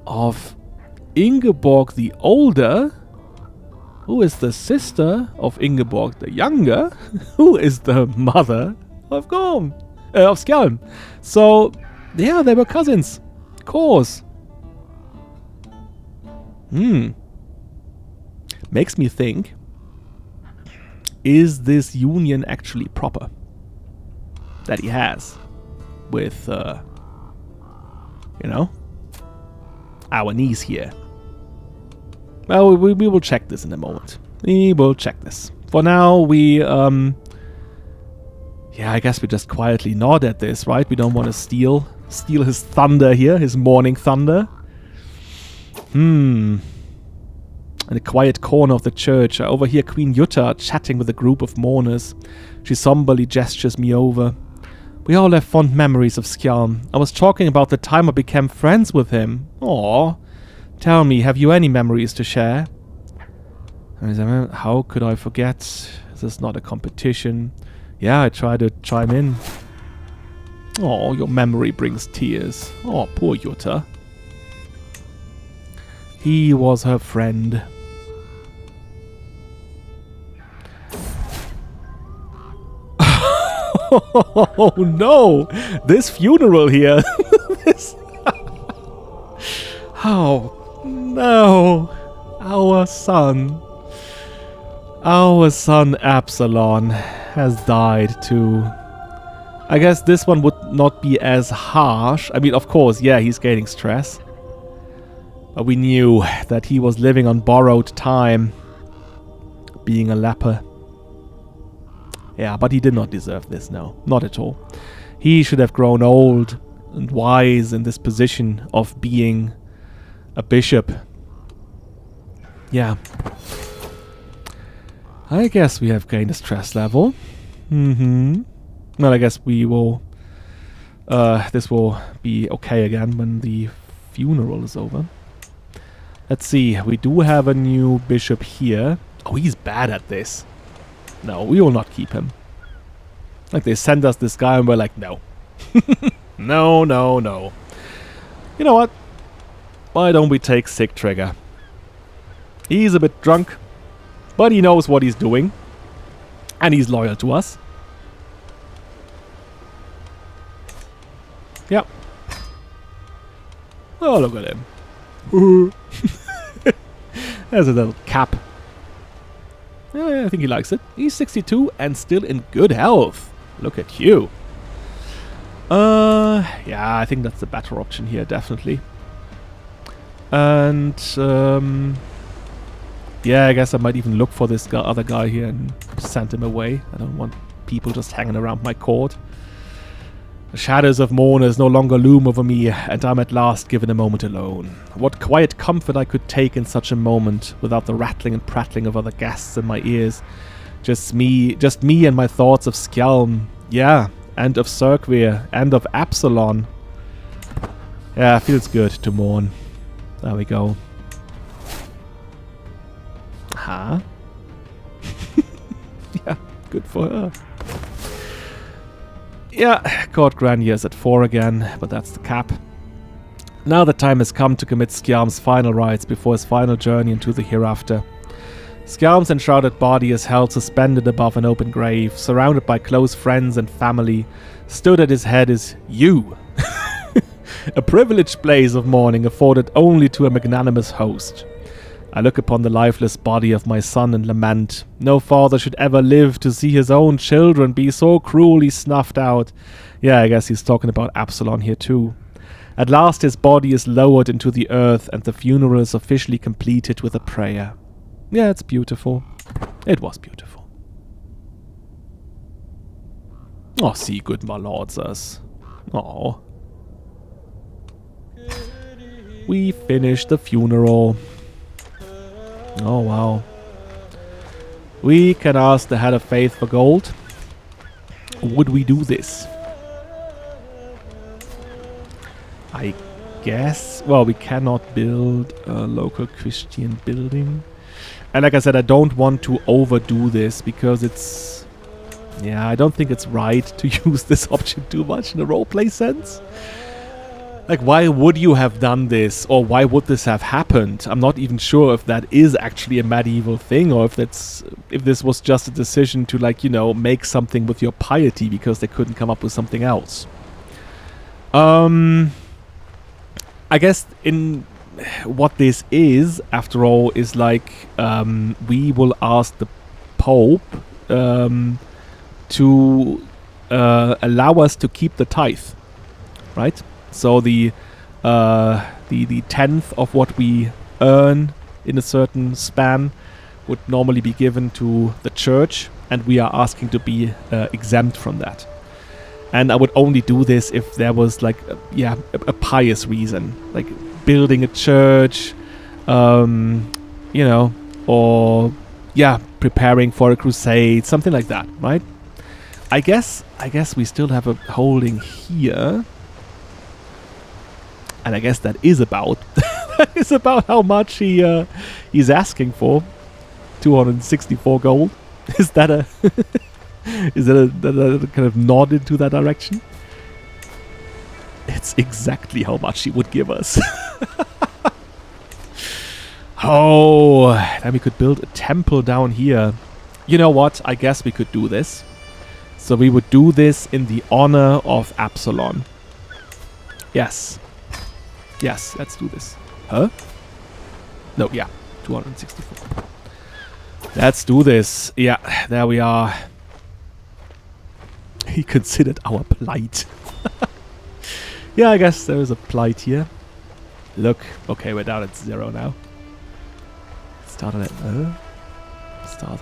of Ingeborg the Older, who is the sister of Ingeborg the Younger, who is the mother of Skjalm. So, yeah, they were cousins. Of course. Makes me think, is this union actually proper? That he has with, our niece here. Well, we will check this in a moment. We will check this. For now, we, I guess we just quietly nod at this, right? We don't want to steal his thunder here, his morning thunder. In a quiet corner of the church, I overhear Queen Jutta chatting with a group of mourners. She somberly gestures me over. We all have fond memories of Skjalm. I was talking about the time I became friends with him. Aww. Tell me, have you any memories to share? How could I forget? This is not a competition. Yeah, I try to chime in. Oh, your memory brings tears. Oh, poor Jutta. He was her friend. Oh no! This funeral here. Oh no! Our son Absalon has died too. I guess this one would not be as harsh. I mean, of course, yeah, he's gaining stress. But we knew that he was living on borrowed time, being a leper. Yeah, but he did not deserve this, no. Not at all. He should have grown old and wise in this position of being a bishop. Yeah. I guess we have gained a stress level. Well, I guess we will... this will be okay again when the funeral is over. Let's see. We do have a new bishop here. Oh, he's bad at this. No, we will not keep him. Like, they send us this guy and we're like, no. No. You know what? Why don't we take Sigtrygr? He's a bit drunk, but he knows what he's doing. And he's loyal to us. Yep. Oh, look at him. There's a little cap. Yeah, I think he likes it. He's 62 and still in good health. Look at you. Yeah, I think that's the better option here, definitely. And, yeah, I guess I might even look for this other guy here and send him away. I don't want people just hanging around my court. The shadows of mourners no longer loom over me, and I'm at last given a moment alone. What quiet comfort I could take in such a moment, without the rattling and prattling of other guests in my ears. Just me and my thoughts of Skjalm, yeah, and of Cirqueir, and of Absalon. Yeah, feels good to mourn. There we go. Huh? Yeah, good for her. Yeah, Court Grandeur is at 4 again, but that's the cap. Now the time has come to commit Skjalm's final rites before his final journey into the hereafter. Skjalm's enshrouded body is held suspended above an open grave, surrounded by close friends and family. Stood at his head is you. A privileged place of mourning afforded only to a magnanimous host. I look upon the lifeless body of my son and lament. No father should ever live to see his own children be so cruelly snuffed out. Yeah, I guess he's talking about Absalon here too. At last his body is lowered into the earth and the funeral is officially completed with a prayer. Yeah, it's beautiful. It was beautiful. Oh, see good my lords us. Oh. We finished the funeral. Oh, wow. We can ask the Head of Faith for gold. Would we do this? I guess. Well, we cannot build a local Christian building. And like I said, I don't want to overdo this because it's... Yeah, I don't think it's right to use this option too much in a roleplay sense. Like, why would you have done this? Or why would this have happened? I'm not even sure if that is actually a medieval thing, or if this was just a decision to, like, you know, make something with your piety because they couldn't come up with something else. I guess in what this is, after all, is like we will ask the Pope to allow us to keep the tithe, right? So the 10th of what we earn in a certain span would normally be given to the church, and we are asking to be exempt from that. And I would only do this if there was like a pious reason, like building a church, you know, or preparing for a crusade, something like that, right? I guess we still have a holding here. And I guess that is about how much he's asking for. 264 gold. Is that a is that a kind of nod into that direction? It's exactly how much he would give us. Oh, then we could build a temple down here. You know what? I guess we could do this. So we would do this in the honor of Absalon. Yes. Yes, let's do this. Huh? No, yeah. 264. Let's do this. Yeah, there we are. He considered our plight. Yeah, I guess there is a plight here. Look. Okay, we're down at 0 now. Start a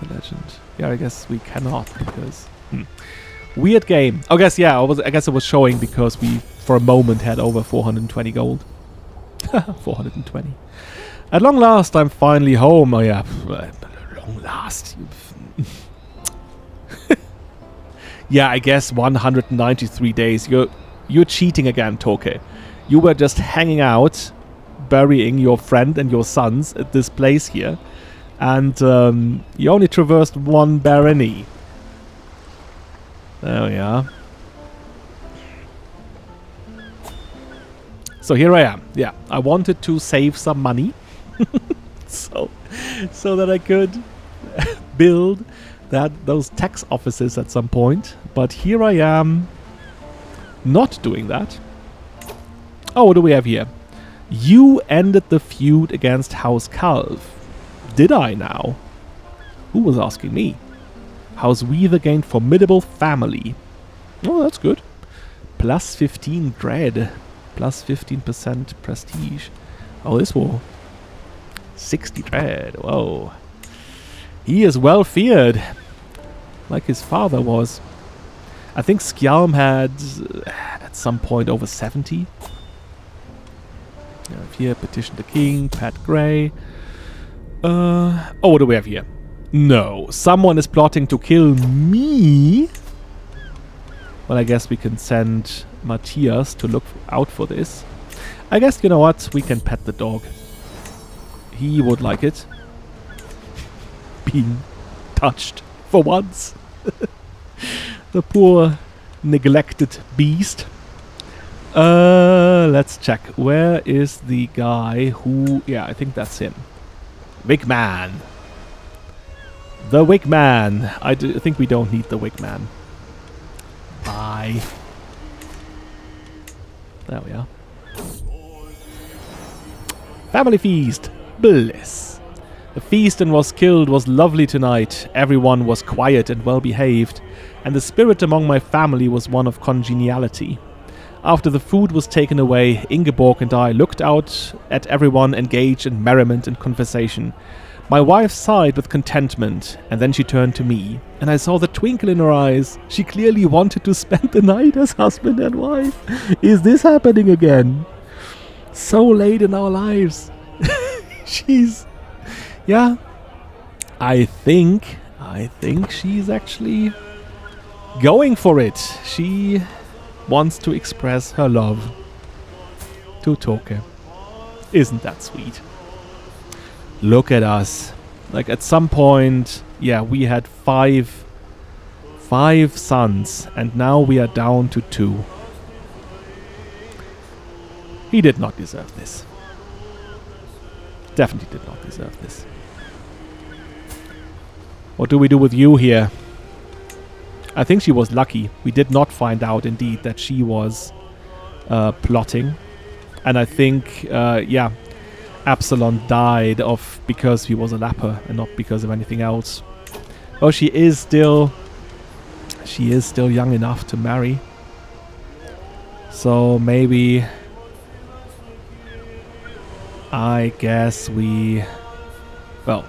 legend. Yeah, I guess we cannot because... Weird game. I guess, yeah, I guess it was showing because we, for a moment, had over 420 gold. 420. At long last, I'm finally home. Oh, yeah. Long last. Yeah, I guess 193 days. You're cheating again, Toke. You were just hanging out, burying your friend and your sons at this place here. And you only traversed one barony. There we are. So here I am. Yeah, I wanted to save some money. so that I could build those tax offices at some point. But here I am not doing that. Oh, what do we have here? You ended the feud against House Calv. Did I now? Who was asking me? House Weaver gained formidable family. Oh, that's good. Plus 15 dread. Plus 15% prestige. Oh, this war. 60 dread. Whoa. He is well feared. Like his father was. I think Skjalm had, at at some point over 70. Here, petition the king, Pat Gray. Oh, what do we have here? No, someone is plotting to kill me. Well, I guess we can send Matthias to look out for this. I guess, you know what? We can pet the dog. He would like it. Being touched for once. The poor neglected beast. Let's check. Where is the guy who... Yeah, I think that's him. Wigman. The Wigman. I think we don't need the Wigman. Bye. There we are. Family feast. Bliss. The feast and was killed was lovely tonight. Everyone was quiet and well behaved, and the spirit among my family was one of congeniality. After the food was taken away, Ingeborg and I looked out at everyone engaged in merriment and conversation. My wife sighed with contentment, and then she turned to me, and I saw the twinkle in her eyes. She clearly wanted to spend the night as husband and wife. Is this happening again? So late in our lives. She's... Yeah. I think she's actually going for it. She wants to express her love to Toke. Isn't that sweet? Look at us. Like at some point, yeah, we had five sons, and now we are down to 2. He did not deserve this. Definitely did not deserve this. What do we do with you here? I think she was lucky. We did not find out, indeed, that she was plotting. And I think, yeah, Absalom died because he was a lapper and not because of anything else. Oh, she is still young enough to marry. So maybe, I guess well,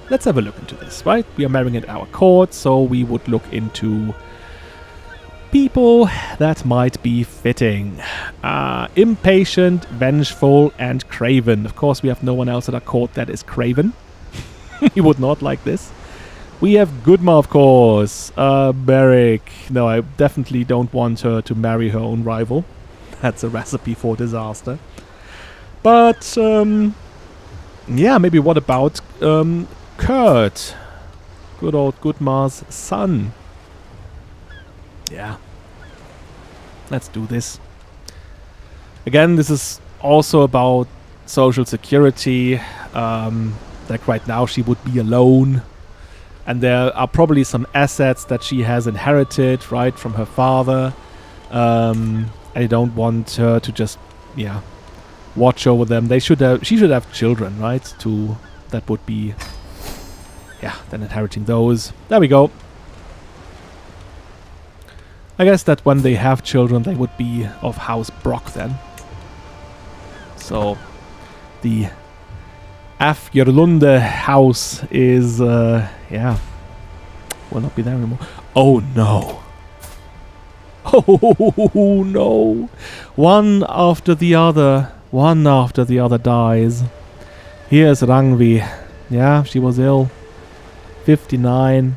let's have a look into this, right? We are marrying at our court, so we would look into people that might be fitting. Impatient, vengeful, and craven. Of course, we have no one else at our court that is craven. He would not like this. We have Gudma, of course. Beric. No, I definitely don't want her to marry her own rival. That's a recipe for disaster. But, yeah, maybe what about Kurt? Good old Gudmar's son. Yeah. Let's do this. Again, this is also about social security. Like right now she would be alone. And there are probably some assets that she has inherited, right, from her father. I don't want her to just, yeah, watch over them. She should have children, right? That would be, yeah, then inheriting those. There we go. I guess that when they have children, they would be of House Brock then. So, the Afjorlunde house is, yeah, will not be there anymore. Oh no. Oh no. One after the other dies. Here's Rangvi. Yeah, she was ill. 59.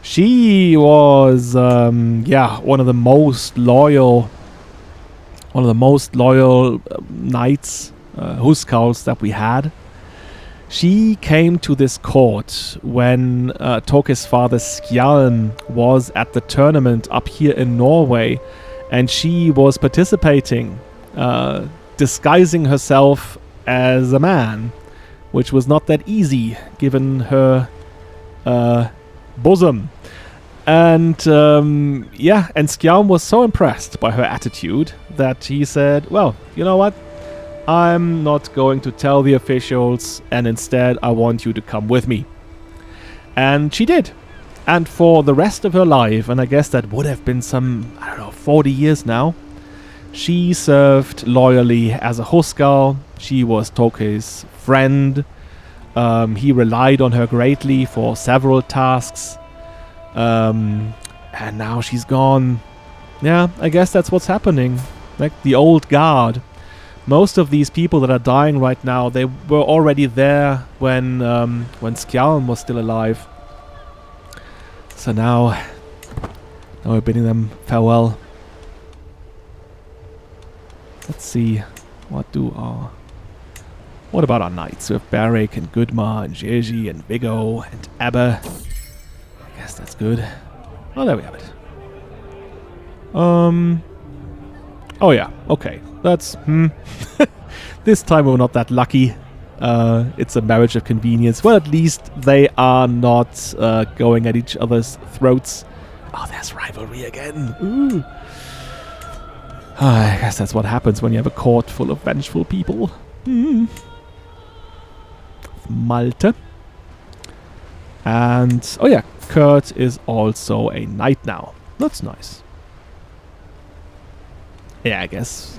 She was, yeah, one of the most loyal knights, huskarls that we had. She came to this court when Toke's father Skjalm was at the tournament up here in Norway, and she was participating, disguising herself as a man, which was not that easy given her bosom. And yeah, and Skjalm was so impressed by her attitude that he said, well, you know what? I'm not going to tell the officials, and instead I want you to come with me. And she did. And for the rest of her life, and I guess that would have been some, I don't know, 40 years now, she served loyally as a Huskar. She was Toke's friend. He relied on her greatly for several tasks. And now she's gone. Yeah, I guess that's what's happening. Like the old guard. Most of these people that are dying right now, they were already there when Skjalm was still alive. So now we're bidding them farewell. Let's see. What about our knights? We have Barik and Gudmar and Jerzy and Viggo and Abba. I guess that's good. Oh, there we have it. Oh yeah, okay. That's this time we were not that lucky. It's a marriage of convenience. Well, at least they are not going at each other's throats. Oh, there's rivalry again. Ooh. I guess that's what happens when you have a court full of vengeful people. Malte. And, oh yeah, Kurt is also a knight now. That's nice. Yeah, I guess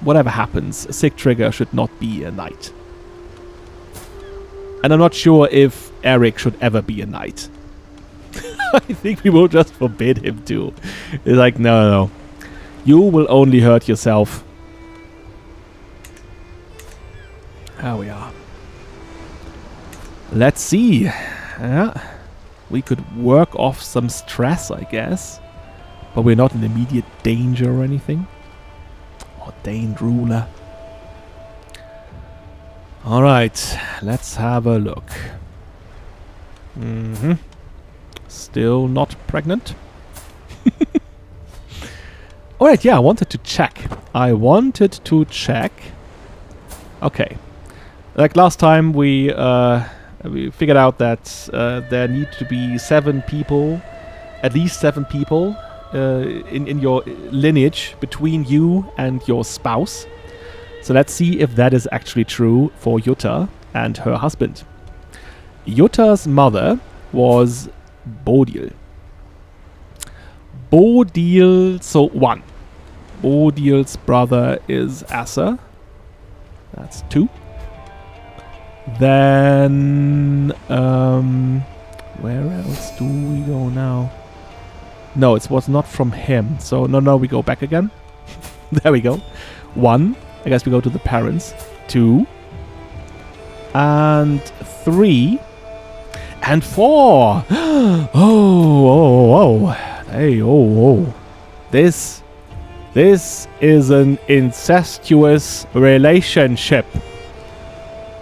whatever happens, Sigtrygr should not be a knight. And I'm not sure if Eric should ever be a knight. I think we will just forbid him to. It's like, no. You will only hurt yourself. There we are. Let's see. Yeah. We could work off some stress, I guess. But we're not in immediate danger or anything. Ordained ruler. Alright, let's have a look. Still not pregnant. Alright, yeah, I wanted to check. Okay. Like last time we figured out that there need to be 7 people, at least 7 people, in your lineage between you and your spouse. So let's see if that is actually true for Jutta and her husband. Jutta's mother was Bodil. So 1. Bodil's brother is Asa. That's 2. Then, where else do we go now? No, it was not from him. So, no, we go back again. There we go. 1. I guess we go to the parents. 2. And 3. And 4. Oh. Hey, oh. This is an incestuous relationship.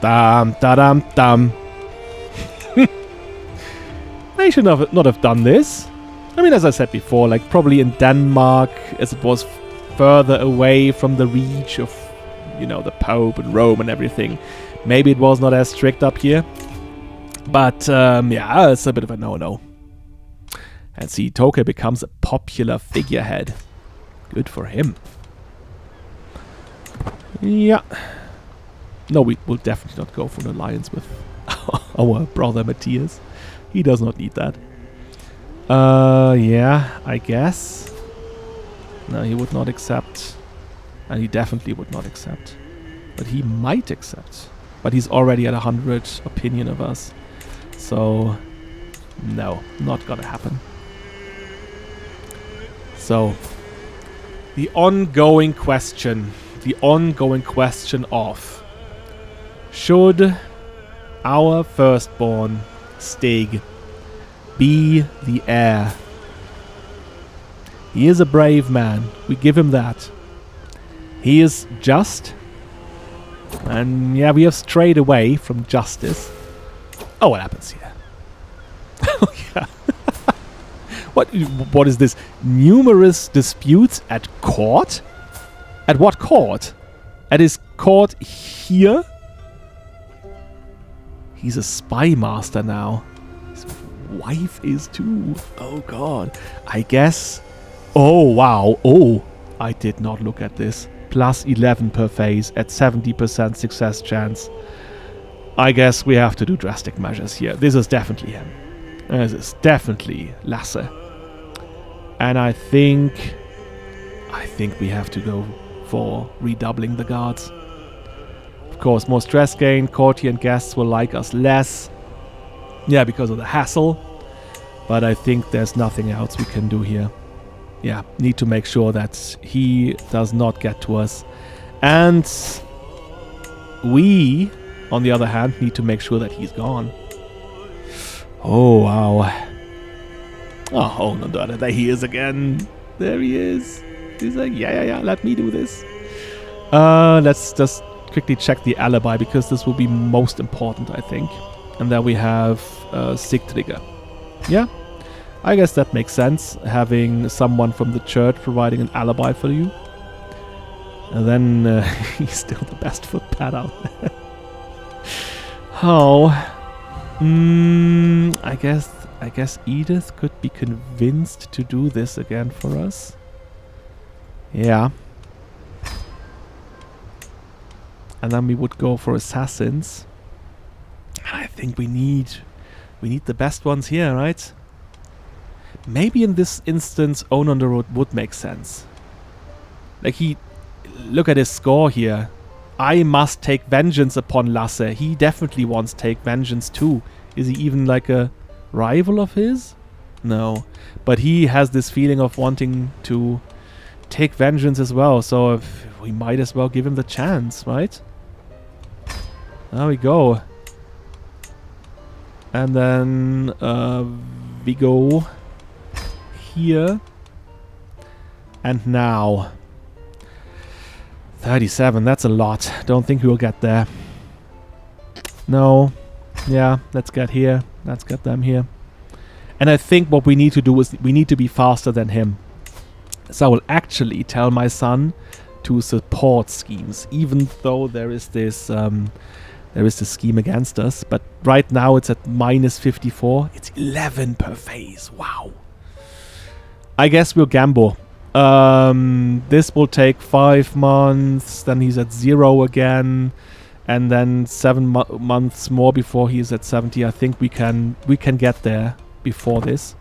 Dum. They should not have done this. I mean, as I said before, like probably in Denmark, as it was further away from the reach of, the Pope and Rome and everything. Maybe it was not as strict up here. But, yeah, it's a bit of a no-no. And see, Toke becomes a popular figurehead. Good for him. Yeah. No, we will definitely not go for an alliance with our brother Matthias. He does not need that. Yeah, I guess. No, he would not accept. And he definitely would not accept. But he might accept. But he's already at 100 opinion of us. So, no, not gonna happen. So, the ongoing question of should our firstborn, Stig, be the heir? He is a brave man. We give him that. He is just. And yeah, we have strayed away from justice. Oh, what happens here? Oh, yeah. What is this? Numerous disputes at court? At what court? At his court here? He's a spy master now. His wife is too. Oh god. I guess. Oh wow. Oh, I did not look at this. Plus 11 per phase at 70% success chance. I guess we have to do drastic measures here. This is definitely him. This is definitely Lasse. And I think we have to go for redoubling the guards. Of course, more stress gain. Courtier and guests will like us less. Yeah, because of the hassle. But I think there's nothing else we can do here. yeah, need to make sure that he does not get to us. And we, on the other hand, need to make sure that he's gone. Oh, wow. Oh, no, there he is again. There he is. He's like, yeah, let me do this. Let's just quickly check the alibi, because this will be most important, I think. And then we have Sigtrygger. Yeah, I guess that makes sense, having someone from the church providing an alibi for you. And then he's still the best footpad out there. Oh, I guess Edith could be convinced to do this again for us. Yeah. And then we would go for assassins. I think we need the best ones here, right? Maybe in this instance, Own on the Road would make sense. Like, look at his score here. I must take vengeance upon Lasse. He definitely wants to take vengeance too. Is he even like a rival of his? No. But he has this feeling of wanting to take vengeance as well. So we might as well give him the chance, right? There we go. And then we go here. And now 37, that's a lot. Don't think we'll get there. No. Yeah, let's get here. Let's get them here. And I think what we need to do is we need to be faster than him. So I will actually tell my son to support schemes, even though there is this scheme against us. But right now it's at minus 54. It's 11 per phase. Wow. I guess we'll gamble. This will take 5 months. Then he's at 0 again. And then 7 months more before he's at 70. I think we can get there before this.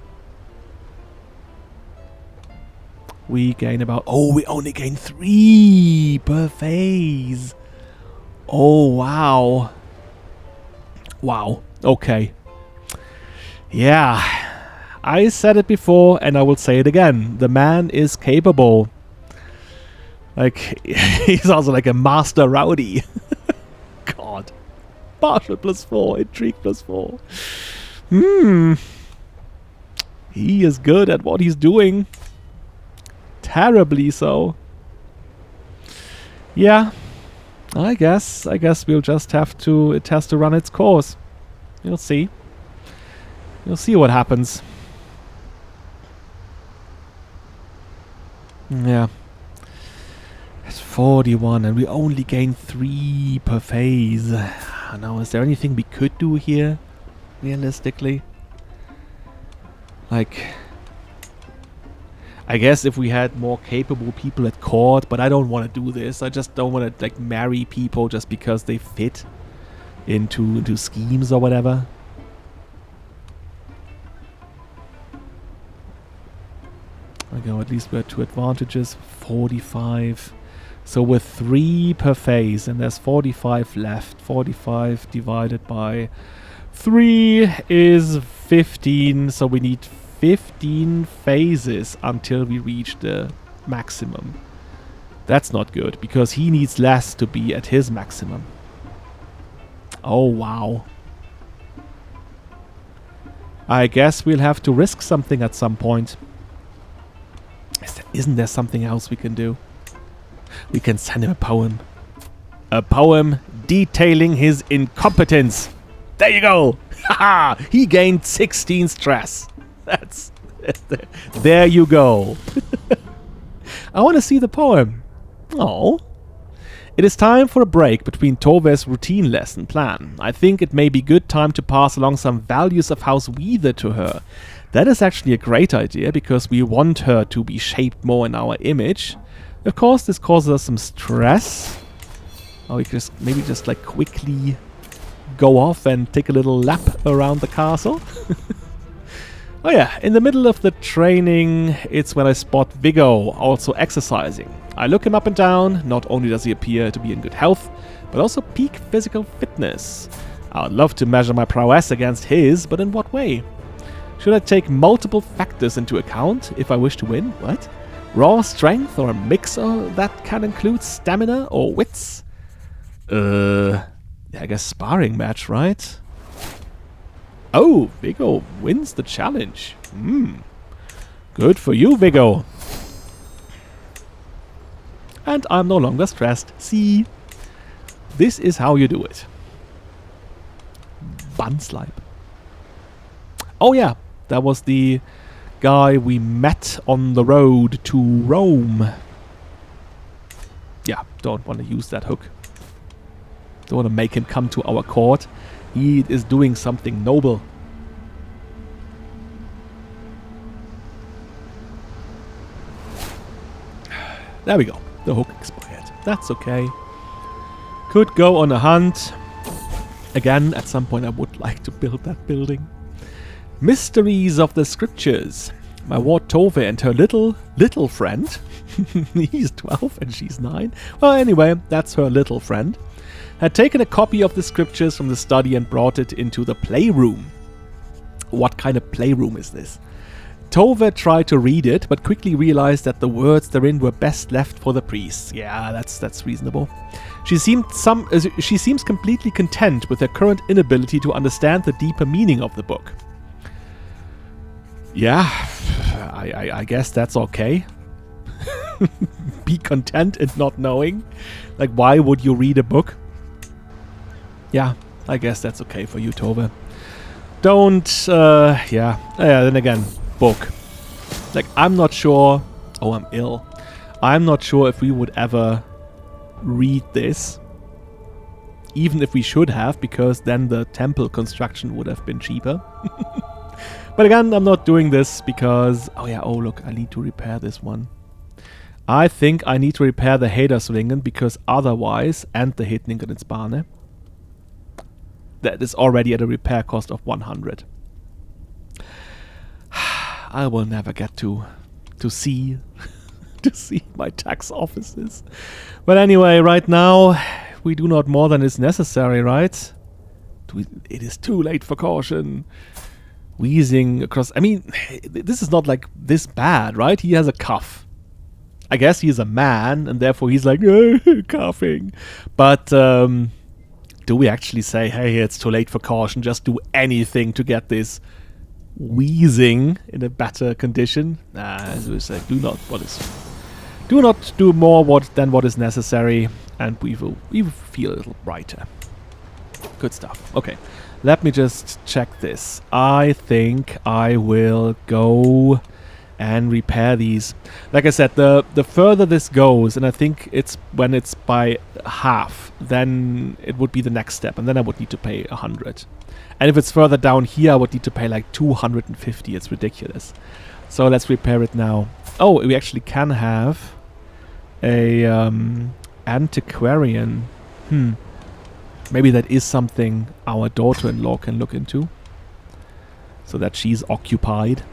We gain about... Oh, we only gain 3 per phase. Oh, wow. Wow. Okay. Yeah. I said it before and I will say it again. The man is capable. Like, he's also like a master rowdy. God. Martial +4. Intrigue +4. He is good at what he's doing. Terribly so. Yeah. I guess we'll just have to... It has to run its course. You'll see. You'll see what happens. Yeah. It's 41 and we only gain 3 per phase. Now, is there anything we could do here? Realistically? Like... I guess if we had more capable people at court, but I don't want to do this. I just don't want to like marry people just because they fit into schemes or whatever. Okay, at least we have 2 advantages. 45. So we're 3 per phase, and there's 45 left. 45 divided by 3 is 15. So we need 15 phases until we reach the maximum. That's not good, because he needs less to be at his maximum. Oh, wow. I guess we'll have to risk something at some point. Isn't there something else we can do? We can send him a poem. A poem detailing his incompetence. There you go! Haha! He gained 16 stress. That's... there you go. I want to see the poem. Oh. It is time for a break between Tove's routine lesson plan. I think it may be good time to pass along some values of House Hvide to her. That is actually a great idea, because we want her to be shaped more in our image. Of course, this causes us some stress. Oh, we could maybe just like quickly go off and take a little lap around the castle. Oh yeah, in the middle of the training, it's when I spot Viggo also exercising. I look him up and down. Not only does he appear to be in good health, but also peak physical fitness. I'd love to measure my prowess against his, but in what way? Should I take multiple factors into account if I wish to win? What? Raw strength or a mixer that can include stamina or wits? Yeah, I guess sparring match, right? Oh, Viggo wins the challenge. Good for you, Viggo. And I'm no longer stressed. See? This is how you do it. Bunslipe. Oh yeah, that was the guy we met on the road to Rome. Yeah, don't want to use that hook. Don't want to make him come to our court. He is doing something noble. There we go. The hook expired. That's okay. Could go on a hunt. Again, at some point I would like to build that building. Mysteries of the Scriptures. My ward Tove and her little friend. He's 12 and she's 9. Well, anyway, that's her little friend. Had taken a copy of the scriptures from the study and brought it into the playroom. What kind of playroom is this? Tove tried to read it, but quickly realized that the words therein were best left for the priests. Yeah, that's reasonable. She seems completely content with her current inability to understand the deeper meaning of the book. Yeah, I guess that's okay. Be content in not knowing. Like, why would you read a book? Yeah, I guess that's okay for you, Tove. Don't, yeah, then again, book. Like, I'm not sure... Oh, I'm ill. I'm not sure if we would ever read this. Even if we should have, because then the temple construction would have been cheaper. But again, I'm not doing this because... Oh yeah, oh look, I need to repair this one. I think I need to repair the Heidersringen because otherwise, and the Hedningenitsbane, that is already at a repair cost of 100. I will never get to see my tax offices. But anyway, right now we do not more than is necessary, right? It is too late for caution. Wheezing across. I mean, this is not like this bad, right? He has a cough. I guess he's a man, and therefore he's like coughing. But do we actually say, hey, it's too late for caution? Just do anything to get this wheezing in a better condition? Nah, as we say, do not do more than what is necessary, and we will feel a little brighter. Good stuff. Okay, let me just check this. I think I will go and repair these. Like I said, the further this goes, and I think it's when it's by half, then it would be the next step, and then I would need to pay 100. And if it's further down here, I would need to pay like 250. It's ridiculous. So let's repair it now. Oh, we actually can have a antiquarian. Maybe that is something our daughter-in-law can look into, so that she's occupied.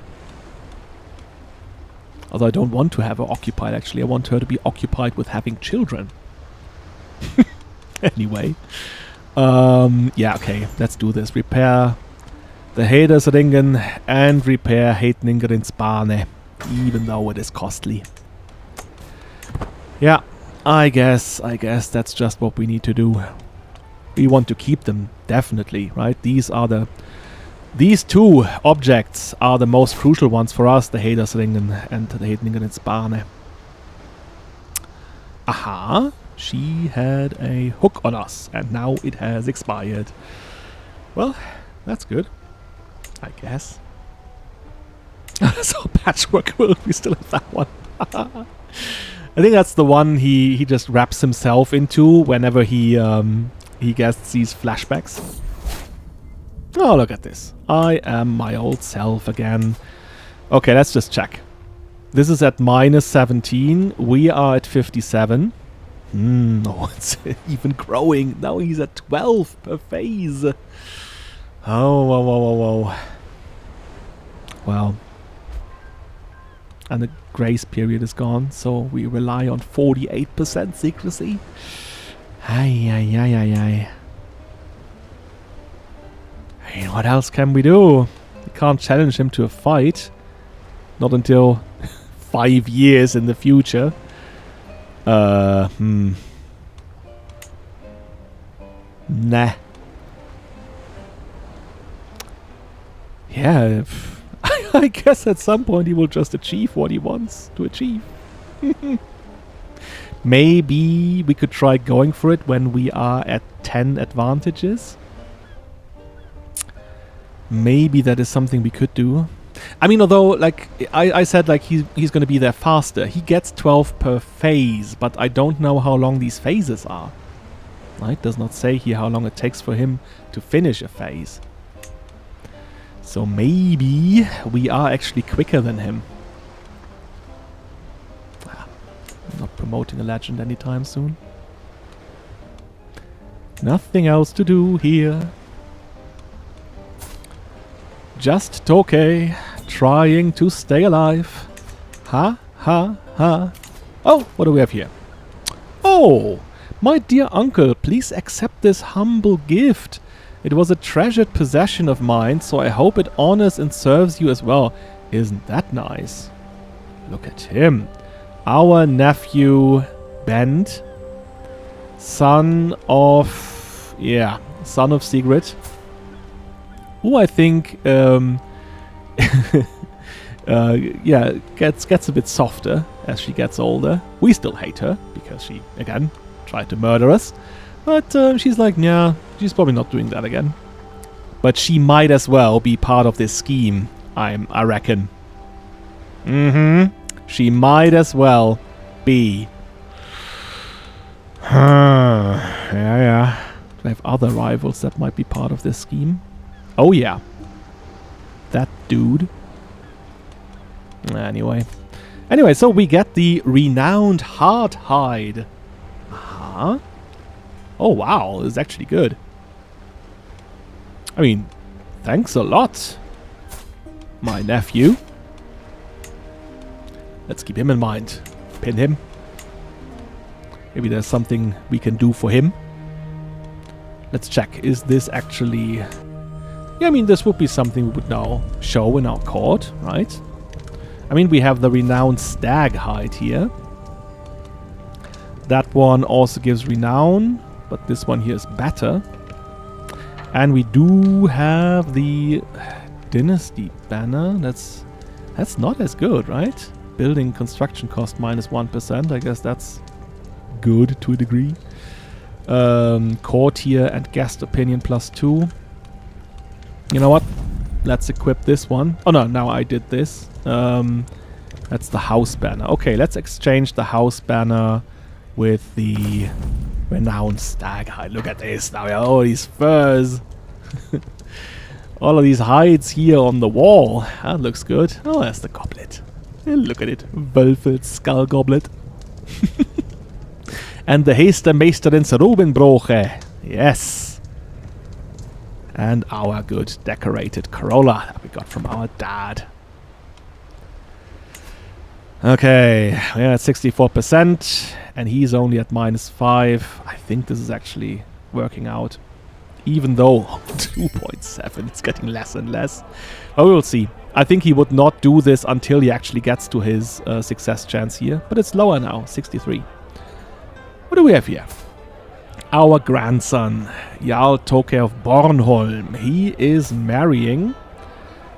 Although I don't want to have her occupied, actually. I want her to be occupied with having children. Anyway. Yeah, okay. Let's do this. Repair the Heidersringen and repair Hedningerensbane, even though it is costly. Yeah, I guess that's just what we need to do. We want to keep them, definitely, right? These two objects are the most crucial ones for us, the Heidersringen and the Hedningerensbane. Aha! She had a hook on us, and now it has expired. Well, that's good, I guess. So patchwork quilt, we still have that one. I think that's the one he just wraps himself into whenever he gets these flashbacks. Oh, look at this. I am my old self again. Okay, let's just check. This is at -17. We are at 57. Oh, it's even growing. Now he's at 12 per phase. Oh, whoa. Well. And the grace period is gone, so we rely on 48% secrecy. Ay. Hey, what else can we do? You can't challenge him to a fight. Not until 5 years in the future. Nah. Yeah, I guess at some point he will just achieve what he wants to achieve. Maybe we could try going for it when we are at 10 advantages. Maybe that is something we could do. I mean, although, like, I said, like, he's going to be there faster. He gets 12 per phase, but I don't know how long these phases are. Right? Does not say here how long it takes for him to finish a phase. So maybe we are actually quicker than him. I'm not promoting a legend anytime soon. Nothing else to do here. Just Tokay, trying to stay alive. Ha, ha, ha. Oh, what do we have here? Oh, my dear uncle, please accept this humble gift. It was a treasured possession of mine, so I hope it honors and serves you as well. Isn't that nice? Look at him. Our nephew, Bent, son of Sigrid. Who I think, gets a bit softer as she gets older. We still hate her, because she, again, tried to murder us. But she's like, yeah, she's probably not doing that again. But she might as well be part of this scheme, I reckon. She might as well be. Yeah. Do I have other rivals that might be part of this scheme? Oh yeah. That dude. Anyway, so we get the renowned Hvide. Uh-huh. Oh wow, this is actually good. I mean, thanks a lot, my nephew. Let's keep him in mind. Pin him. Maybe there's something we can do for him. Let's check. Is this actually... Yeah, I mean, this would be something we would now show in our court, right? I mean, we have the renowned stag hide here. That one also gives renown, but this one here is better. And we do have the dynasty banner. That's not as good, right? Building construction cost -1%. I guess that's good to a degree. Courtier and guest opinion +2. You know what? Let's equip this one. Oh no, now I did this. That's the house banner. Okay, let's exchange the house banner with the renowned stag hide. Look at this. Now we have all these furs. All of these hides here on the wall. That looks good. Oh, there's the goblet. Look at it. Wölfels skull goblet. And the Hestermeisterins Rubenbroche. Yes. And our good decorated Corolla that we got from our dad. Okay, we're at 64%, and he's only at -5. I think this is actually working out. Even though 2.7, it's getting less and less. Oh, we'll see. I think he would not do this until he actually gets to his success chance here. But it's lower now, 63. What do we have here? Our grandson, Jarl Tokay of Bornholm. He is marrying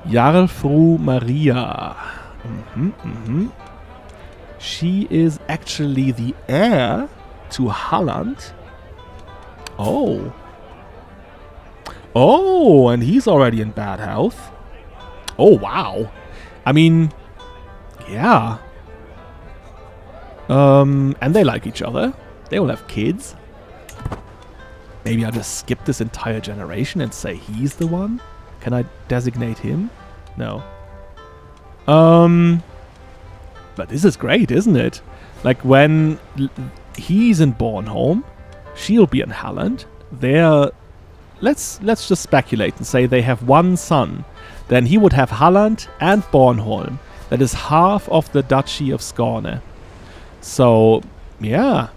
Jarlfru Maria. She is actually the heir to Halland. Oh. Oh, and he's already in bad health. Oh, wow. I mean, yeah. And they like each other. They will have kids. Maybe I'll just skip this entire generation and say he's the one? Can I designate him? No. But this is great, isn't it? Like when he's in Bornholm, she'll be in Halland. Let's just speculate and say they have one son. Then he would have Halland and Bornholm. That is half of the Duchy of Skåne. So, yeah,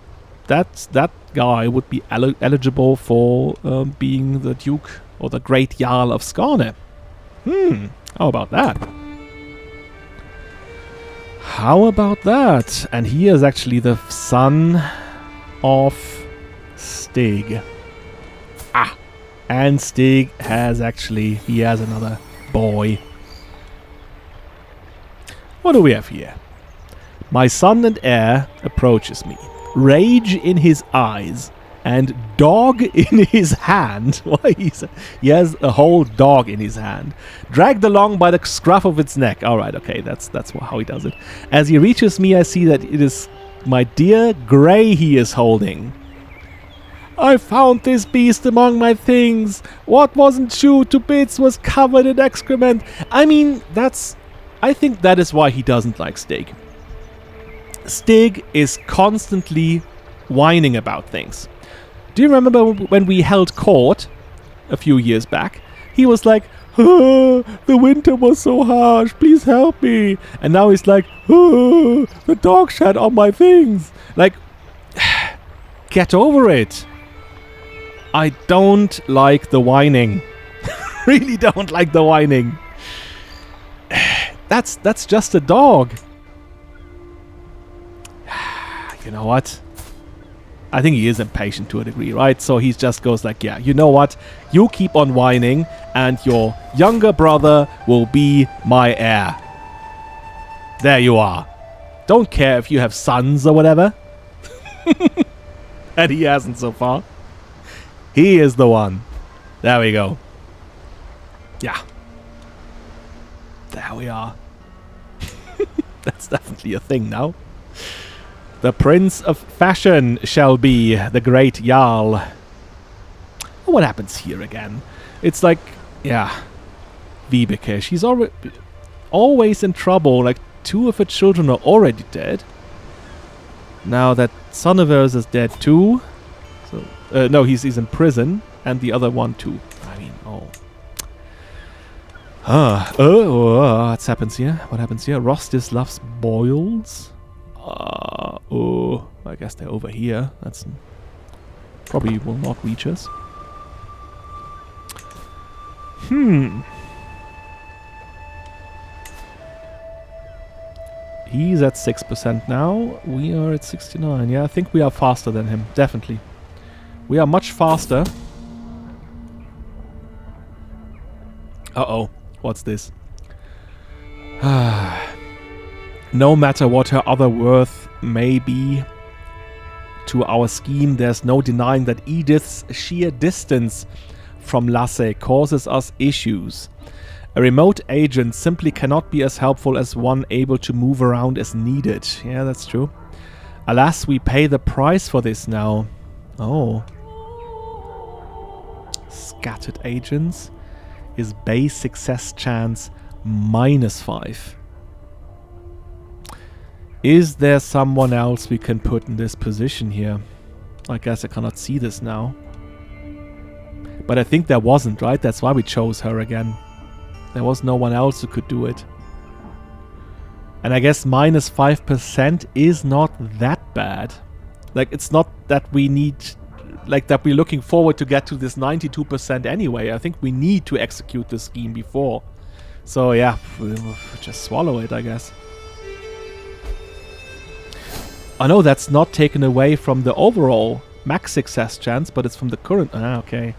that guy would be eligible for being the Duke or the Great Jarl of Skåne. How about that? How about that? And he is actually the son of Stig. And Stig has he has another boy. What do we have here? My son and heir approaches me. Rage in his eyes and dog in his hand. Why he has a whole dog in his hand. Dragged along by the scruff of its neck. Alright, okay, that's how he does it. As he reaches me, I see that it is my dear Grey he is holding. I found this beast among my things. What wasn't chewed to bits was covered in excrement. I mean, I think that is why he doesn't like Stig. Stig is constantly whining about things. Do you remember when we held court a few years back? He was like, the winter was so harsh, please help me. And now he's like, the dog shat on my things. Like, get over it. I don't like the whining. Really don't like the whining. That's just a dog. You know what? I think he is impatient to a degree, right? So he just goes like, yeah, you know what? You keep on whining and your younger brother will be my heir. There you are. Don't care if you have sons or whatever. And he hasn't so far. He is the one. There we go. Yeah. There we are. That's definitely a thing now. The Prince of Fashion shall be the great Jarl. What happens here again? It's like, yeah, Vibeke. She's always in trouble. Like, 2 of her children are already dead. Now that son of hers is dead too. So, no, he's in prison, and the other one too. I mean, what happens here? What happens here? Rostis loves boils. I guess they're over here. That's probably will not reach us. He's at 6% now. We are at 69. Yeah, I think we are faster than him. Definitely. We are much faster. Uh-oh. What's this? No matter what her other worth may be to our scheme, there's no denying that Edith's sheer distance from Lasse causes us issues. A remote agent simply cannot be as helpful as one able to move around as needed. Yeah, that's true. Alas, we pay the price for this now. Oh. Scattered agents is base success chance -5. Is there someone else we can put in this position here? I guess I cannot see this now. But I think there wasn't, right? That's why we chose her again. There was no one else who could do it. And I guess -5% is not that bad. Like, it's not that we need... Like, that we're looking forward to get to this 92% anyway. I think we need to execute the scheme before. So, yeah, we'll just swallow it, I guess. I know that's not taken away from the overall max success chance, but it's from the current... Ah, okay.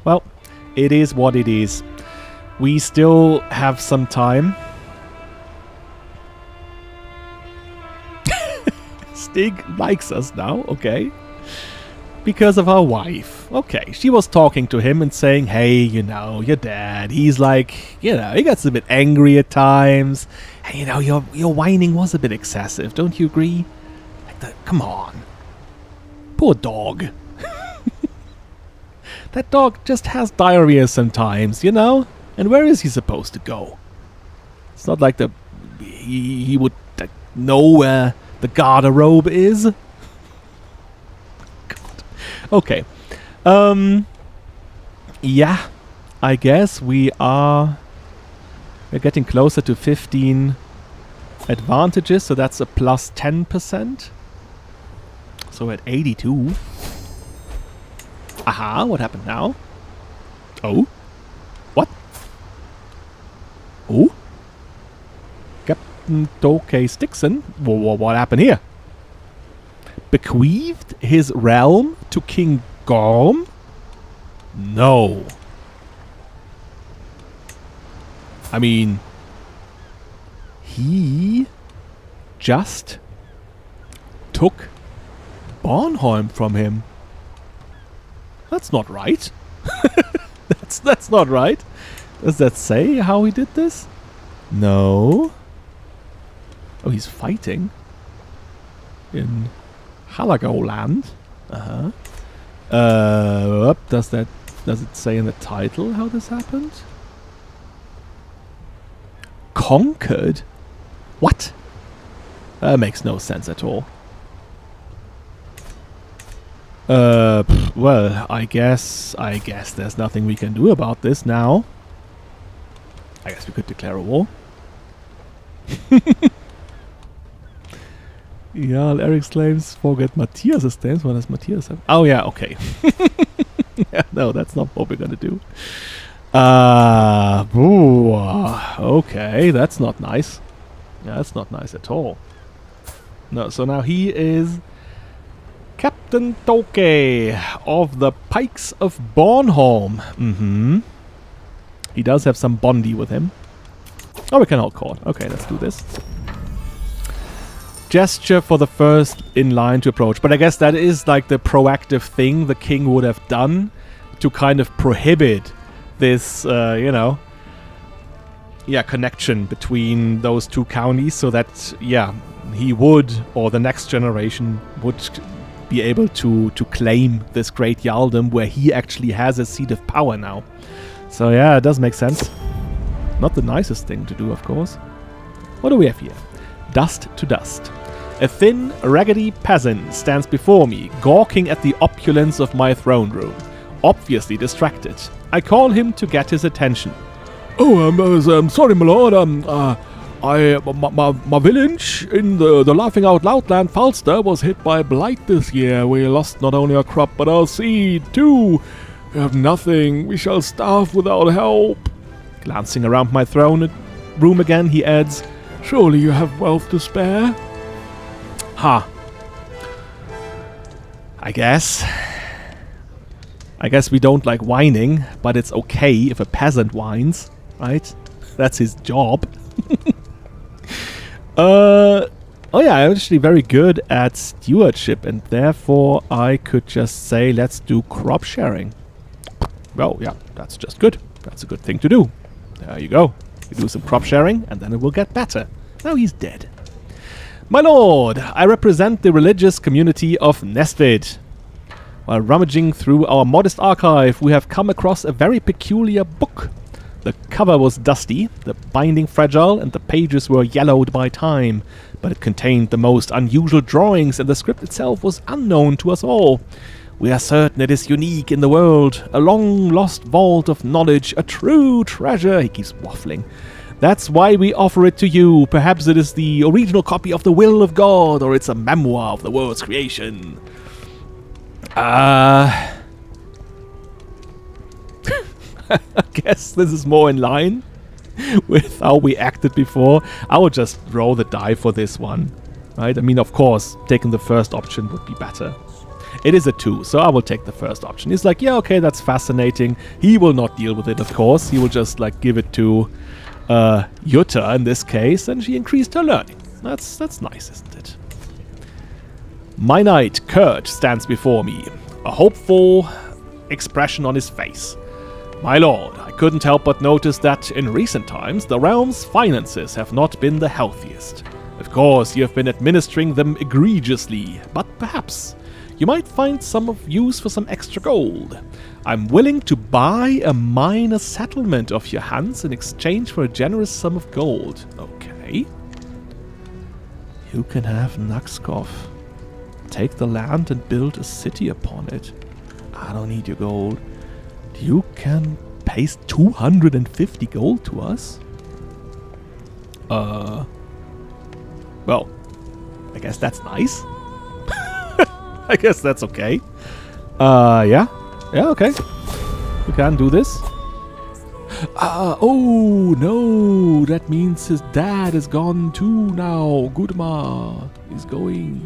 Well, it is what it is. We still have some time. Stig likes us now, okay. Because of our wife. Okay, she was talking to him and saying, hey, you know, your dad, he's like, you know, he gets a bit angry at times. Hey, you know, your whining was a bit excessive, don't you agree? Like, come on. Poor dog. That dog just has diarrhea sometimes, you know? And where is he supposed to go? It's not like he would know where the garderobe is. God. Okay. Yeah. I guess we're getting closer to 15 advantages, so that's a plus 10%. So at 82. Aha, what happened now? Oh? What? Oh? Captain Tokay Stixon? What happened here? Bequeathed his realm to King Gorm? No. I mean, he just took Bornholm from him. That's not right. That's not right. Does that say how he did this? No. Oh, he's fighting in Halagoland. Does it say in the title how this happened? Conquered? What? That makes no sense at all. Well, I guess there's nothing we can do about this now. I guess we could declare a war. Yeah, Eric's claims forget Matthias' claims. What does Matthias have? Oh yeah, okay. Yeah, no, that's not what we're gonna do. Okay, that's not nice. Yeah, that's not nice at all. No, so now he is Captain Tokay of the Pikes of Bornholm. He does have some Bondi with him. Oh, we can hold court. Okay, let's do this. Gesture for the first in line to approach. But I guess that is like the proactive thing the king would have done to kind of prohibit this, connection between those two counties, so that, he would, or the next generation would be able to claim this great Jarldom where he actually has a seat of power now. So yeah, it does make sense. Not the nicest thing to do, of course. What do we have here? Dust to dust. A thin, raggedy peasant stands before me, gawking at the opulence of my throne room, obviously distracted. I call him to get his attention. Oh, sorry, my lord. My village in the Laughing Out Loud land, Falster, was hit by blight this year. We lost not only our crop, but our seed, too. We have nothing. We shall starve without help. Glancing around my throne room again, he adds, surely you have wealth to spare? Ha. I guess we don't like whining, but it's okay if a peasant whines, right? That's his job. Oh yeah, I'm actually very good at stewardship, and therefore I could just say, let's do crop sharing. Well, yeah, that's just good. That's a good thing to do. There you go. You do some crop sharing, and then it will get better. Now he's dead. My lord, I represent the religious community of Nestved. While rummaging through our modest archive, we have come across a very peculiar book. The cover was dusty, the binding fragile, and the pages were yellowed by time, but it contained the most unusual drawings, and the script itself was unknown to us all. We are certain it is unique in the world, a long-lost vault of knowledge, a true treasure. He keeps waffling. That's why we offer it to you. Perhaps it is the original copy of the will of God, or it's a memoir of the world's creation. I guess this is more in line with how we acted before. I would just roll the die for this one, right? I mean, of course, taking the first option would be better. It is a 2, so I will take the first option. He's like, yeah, okay, that's fascinating. He will not deal with it, of course. He will just, like, give it to Jutta in this case, and she increased her learning. That's nice, isn't it? My knight, Kurt, stands before me, a hopeful expression on his face. My lord, I couldn't help but notice that in recent times the realm's finances have not been the healthiest. Of course, you have been administering them egregiously, but perhaps you might find some of use for some extra gold. I'm willing to buy a minor settlement of your hands in exchange for a generous sum of gold. Okay. You can have Naxkov. Take the land and build a city upon it. I don't need your gold. You can pay 250 gold to us? Well, I guess that's nice. I guess that's okay. Yeah. Yeah, okay. We can do this. Oh no, that means his dad is gone too now. Gudmar is going.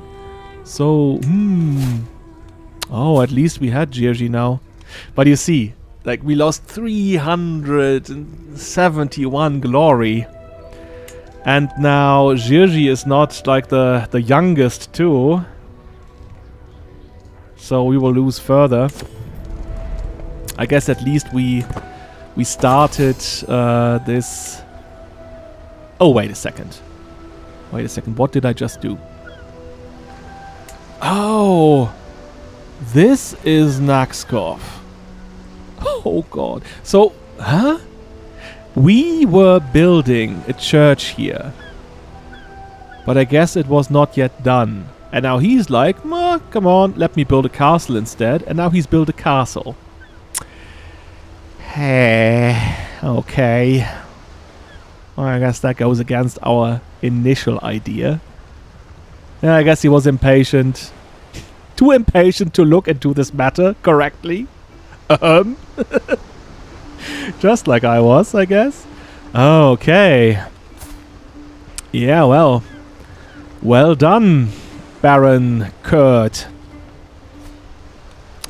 So, oh, at least we had Georgi now. But you see, like, we lost 371 glory. And now Georgi is not like the youngest too. So we will lose further. I guess at least we started this... Oh, wait a second. Wait a second. What did I just do? Oh! This is Naxkov. Oh, God. So, huh? We were building a church here. But I guess it was not yet done. And now he's like, come on, let me build a castle instead. And now he's built a castle. Okay. Well, I guess that goes against our initial idea. Yeah, I guess he was impatient. Too impatient to look into this matter correctly. Just like I was, I guess. Okay. Yeah, well. Well done, Baron Kurt.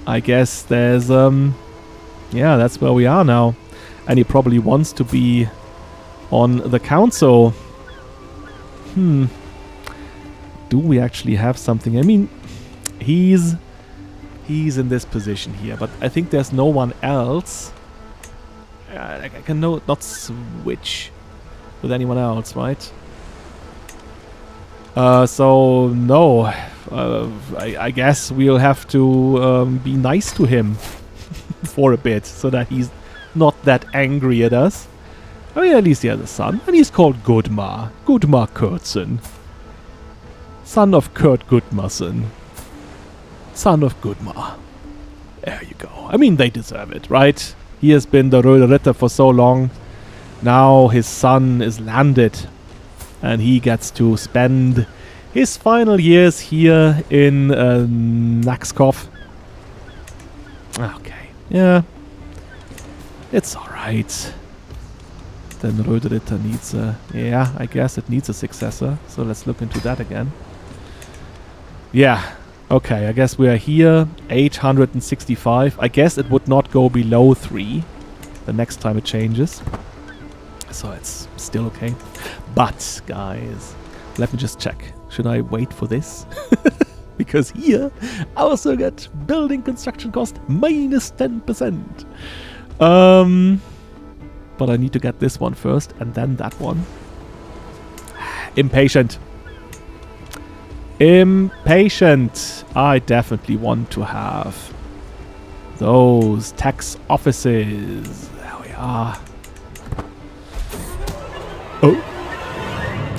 I guess there's, yeah, that's where we are now. And he probably wants to be on the council. Do we actually have something? I mean, he's in this position here, but I think there's no one else. I can not switch with anyone else, right? So no. I guess we'll have to be nice to him for a bit, so that he's not that angry at us. I mean, at least he has a son, and he's called Gudmar. Gudmar Kurtzen. Son of Kurt Gudmarsson. Son of Gudmar. There you go. I mean, they deserve it, right? He has been the Röde Ritter for so long. Now his son is landed. And he gets to spend his final years here in Naxkov. Okay. Yeah. It's alright. Then Röde Ritter needs a... Yeah, I guess it needs a successor. So let's look into that again. Yeah. Okay, I guess we are here. 865. I guess it would not go below 3 the next time it changes. So it's still okay. But, guys, let me just check. Should I wait for this? Because here I also get building construction cost minus 10%. But I need to get this one first and then that one. Impatient. Impatient. I definitely want to have those tax offices. There we are. Oh.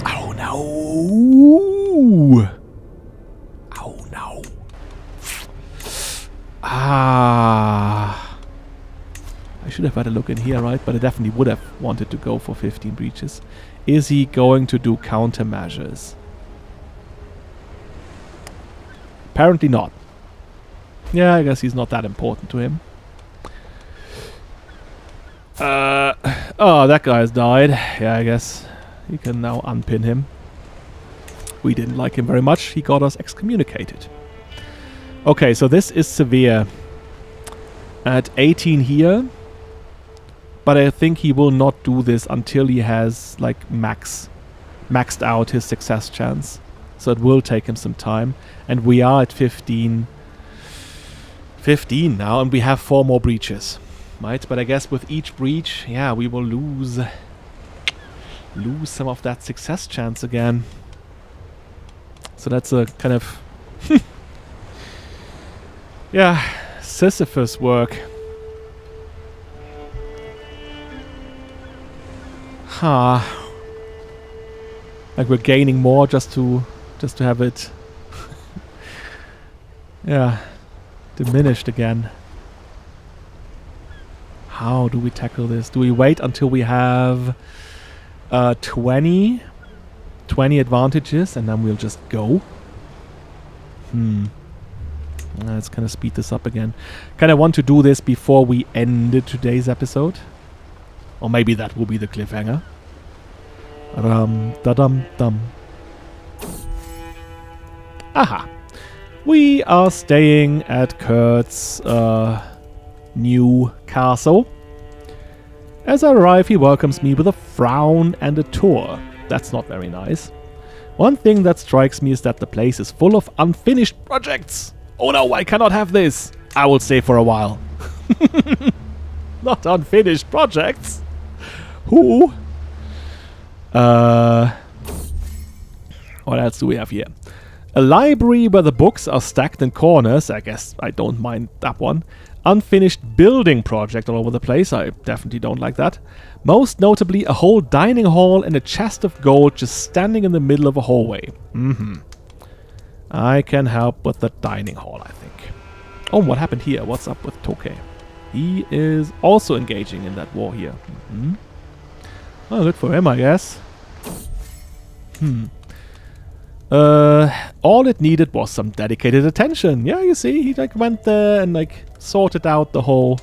Oh no. Oh no. I should have had a look in here, right? But I definitely would have wanted to go for 15 breaches. Is he going to do countermeasures? Apparently not. Yeah, I guess he's not that important to him. Oh, that guy's died. Yeah, I guess you can now unpin him. We didn't like him very much. He got us excommunicated. Okay, so this is severe. At 18 here. But I think he will not do this until he has, like, maxed out his success chance. So it will take him some time. And we are at 15 now, and we have 4 more breaches. Right? But I guess with each breach, yeah, we will lose some of that success chance again. So that's a kind of yeah, Sisyphus work. Like we're gaining more just to have it yeah, diminished again. How do we tackle this? Do we wait until we have 20 advantages and then we'll just go? Let's kind of speed this up again. Kind of want to do this before we end today's episode. Or maybe that will be the cliffhanger. Rum-da-dum-dum. Aha. We are staying at Kurt's new castle. As I arrive, he welcomes me with a frown and a tour. That's not very nice. One thing that strikes me is that the place is full of unfinished projects. Oh no, I cannot have this. I will stay for a while. Not unfinished projects. Who? What else do we have here? A library where the books are stacked in corners. I guess I don't mind that one. Unfinished building project all over the place. I definitely don't like that. Most notably, a whole dining hall and a chest of gold just standing in the middle of a hallway. I can help with the dining hall, I think. Oh, what happened here? What's up with Tokay? He is also engaging in that war here. Oh, good for him, I guess. All it needed was some dedicated attention. Yeah, you see, he like went there and like sorted out the whole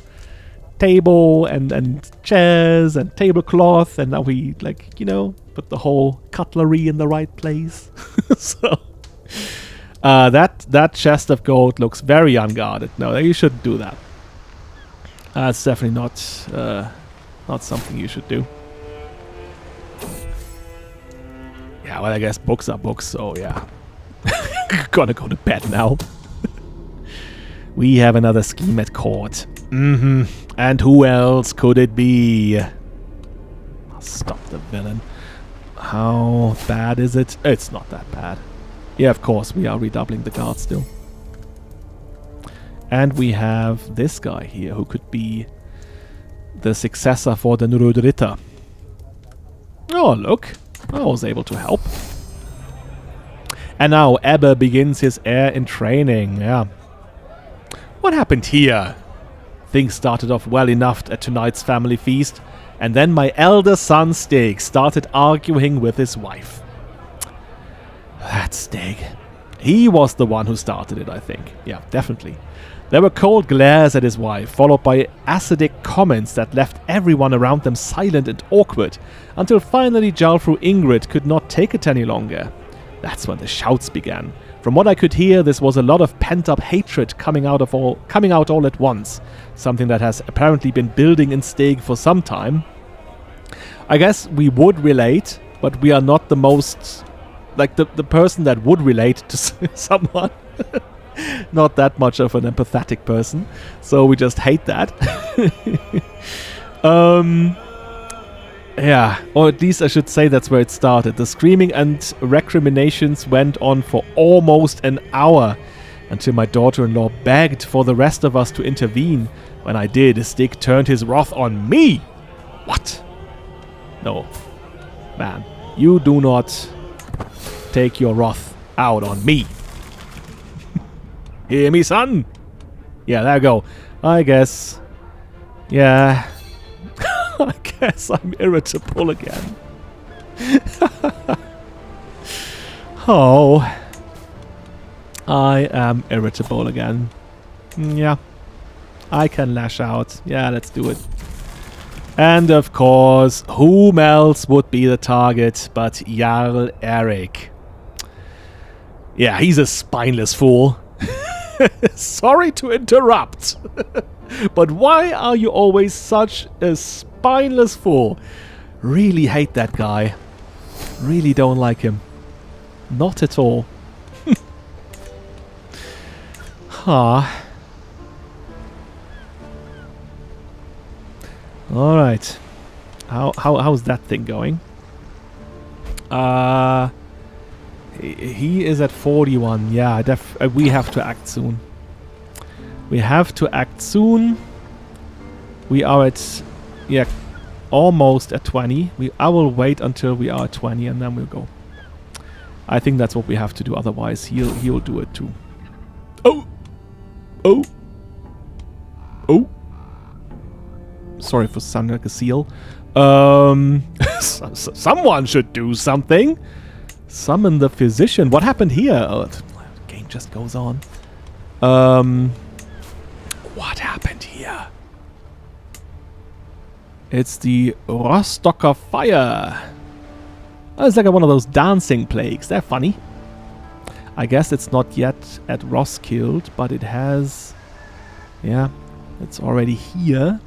table and chairs and tablecloth, and now he like, you know, put the whole cutlery in the right place. So that chest of gold looks very unguarded. No, you shouldn't do that. That's definitely not something you should do. Yeah, well, I guess books are books, so yeah. Gonna go to bed now. We have another scheme at court. And who else could it be? Stop the villain. How bad is it? It's not that bad. Yeah, of course, we are redoubling the guard still. And we have this guy here who could be the successor for the Nurudrita. Oh, look. I was able to help. And now Ebbe begins his heir in training. Yeah. What happened here? Things started off well enough at tonight's family feast, and then my elder son Stig started arguing with his wife. That Stig. He was the one who started it, I think. Yeah, definitely. There were cold glares at his wife, followed by acidic comments that left everyone around them silent and awkward, until finally Jalfru Ingrid could not take it any longer. That's when the shouts began. From what I could hear, this was a lot of pent-up hatred coming out all at once, something that has apparently been building in Stig for some time. I guess we would relate, but we are not the most, like the person that would relate to someone. Not that much of an empathetic person, so we just hate that. Yeah, or at least I should say that's where it started. The screaming and recriminations went on for almost an hour, until my daughter-in-law begged for the rest of us to intervene. When I did, Stig turned his wrath on me. What? No. Man, you do not take your wrath out on me. Hear me, son? Yeah, there we go. I guess. Yeah. I guess I'm irritable again. Oh. I am irritable again. Yeah. I can lash out. Yeah, let's do it. And of course, whom else would be the target but Jarl Erik? Yeah, he's a spineless fool. Sorry to interrupt. But why are you always such a spineless fool? Really hate that guy. Really don't like him. Not at all. Ah. Alright. How's that thing going? He is at 41. Yeah, we have to act soon. We have to act soon. We are at, yeah, almost at 20. I will wait until we are at 20 and then we'll go. I think that's what we have to do. Otherwise, he'll do it too. Oh! Oh! Oh! Sorry for sounding like a seal. Someone should do something. Summon the physician. What happened here? Oh, the game just goes on. What happened here? It's the Rostocker fire. Oh, it's like one of those dancing plagues. They're funny. I guess it's not yet at Roskilde, but it has... Yeah, it's already here.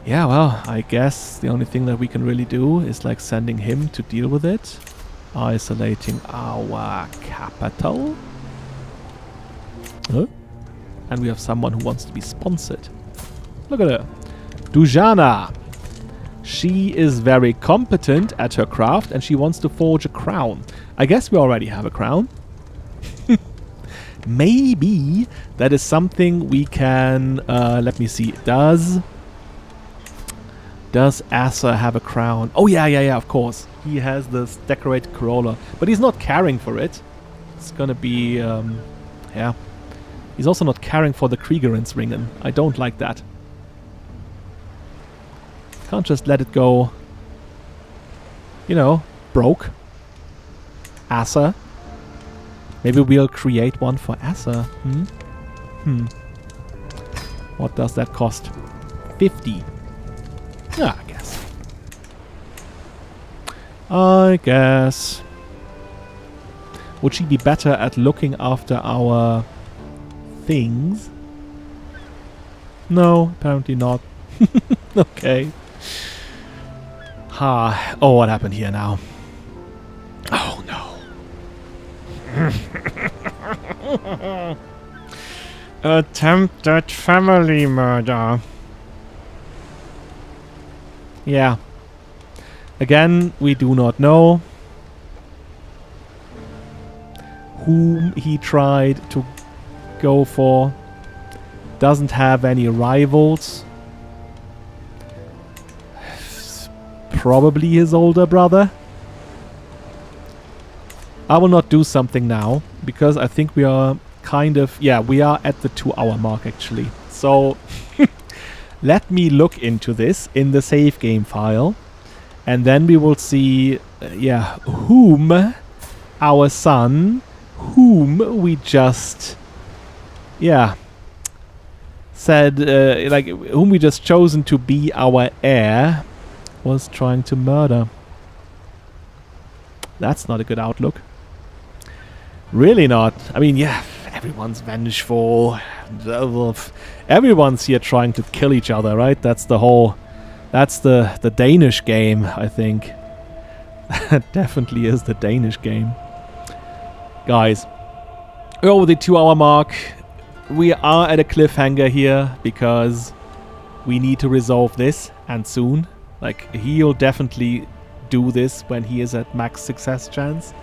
Yeah, well, I guess the only thing that we can really do is like sending him to deal with it. Isolating our capital. Huh? And we have someone who wants to be sponsored. Look at her. Dujana. She is very competent at her craft and she wants to forge a crown. I guess we already have a crown. Maybe that is something we can... let me see. Does Asa have a crown? Oh, yeah, of course. He has this decorated corolla. But he's not caring for it. It's gonna be... yeah. He's also not caring for the Kriegerinsringen. I don't like that. Can't just let it go... You know, broke. Asa. Maybe we'll create one for Asa. What does that cost? 50. Yeah, I guess. Would she be better at looking after our things? No, apparently not. Okay. Oh, what happened here now? Oh, no. Attempted family murder. Yeah. Again, we do not know whom he tried to go for. Doesn't have any rivals. Probably his older brother. I will not do something now, because I think we are kind of... Yeah, we are at the 2-hour mark, actually. So, let me look into this in the save game file. And then we will see, whom our son, whom we just... Yeah. Said, whom we just chosen to be our heir was trying to murder. That's not a good outlook. Really not. I mean, yeah, everyone's vengeful. Everyone's here trying to kill each other, right? That's the whole... That's the Danish game, I think. That definitely is the Danish game. Guys, we're over the 2-hour mark. We are at a cliffhanger here because we need to resolve this, and soon. Like, he'll definitely do this when he is at max success chance.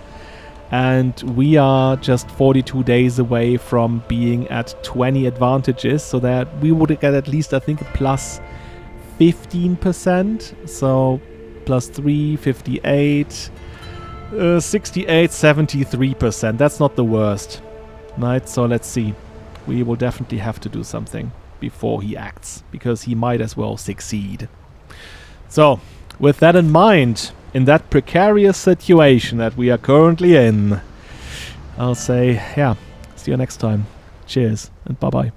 And we are just 42 days away from being at 20 advantages, so that we would get at least, I think, a plus 15%. So, plus 3, 58, 68, 73%. That's not the worst. Right, so let's see. We will definitely have to do something before he acts, because he might as well succeed. So, with that in mind, in that precarious situation that we are currently in, I'll say, yeah, see you next time. Cheers, and bye-bye.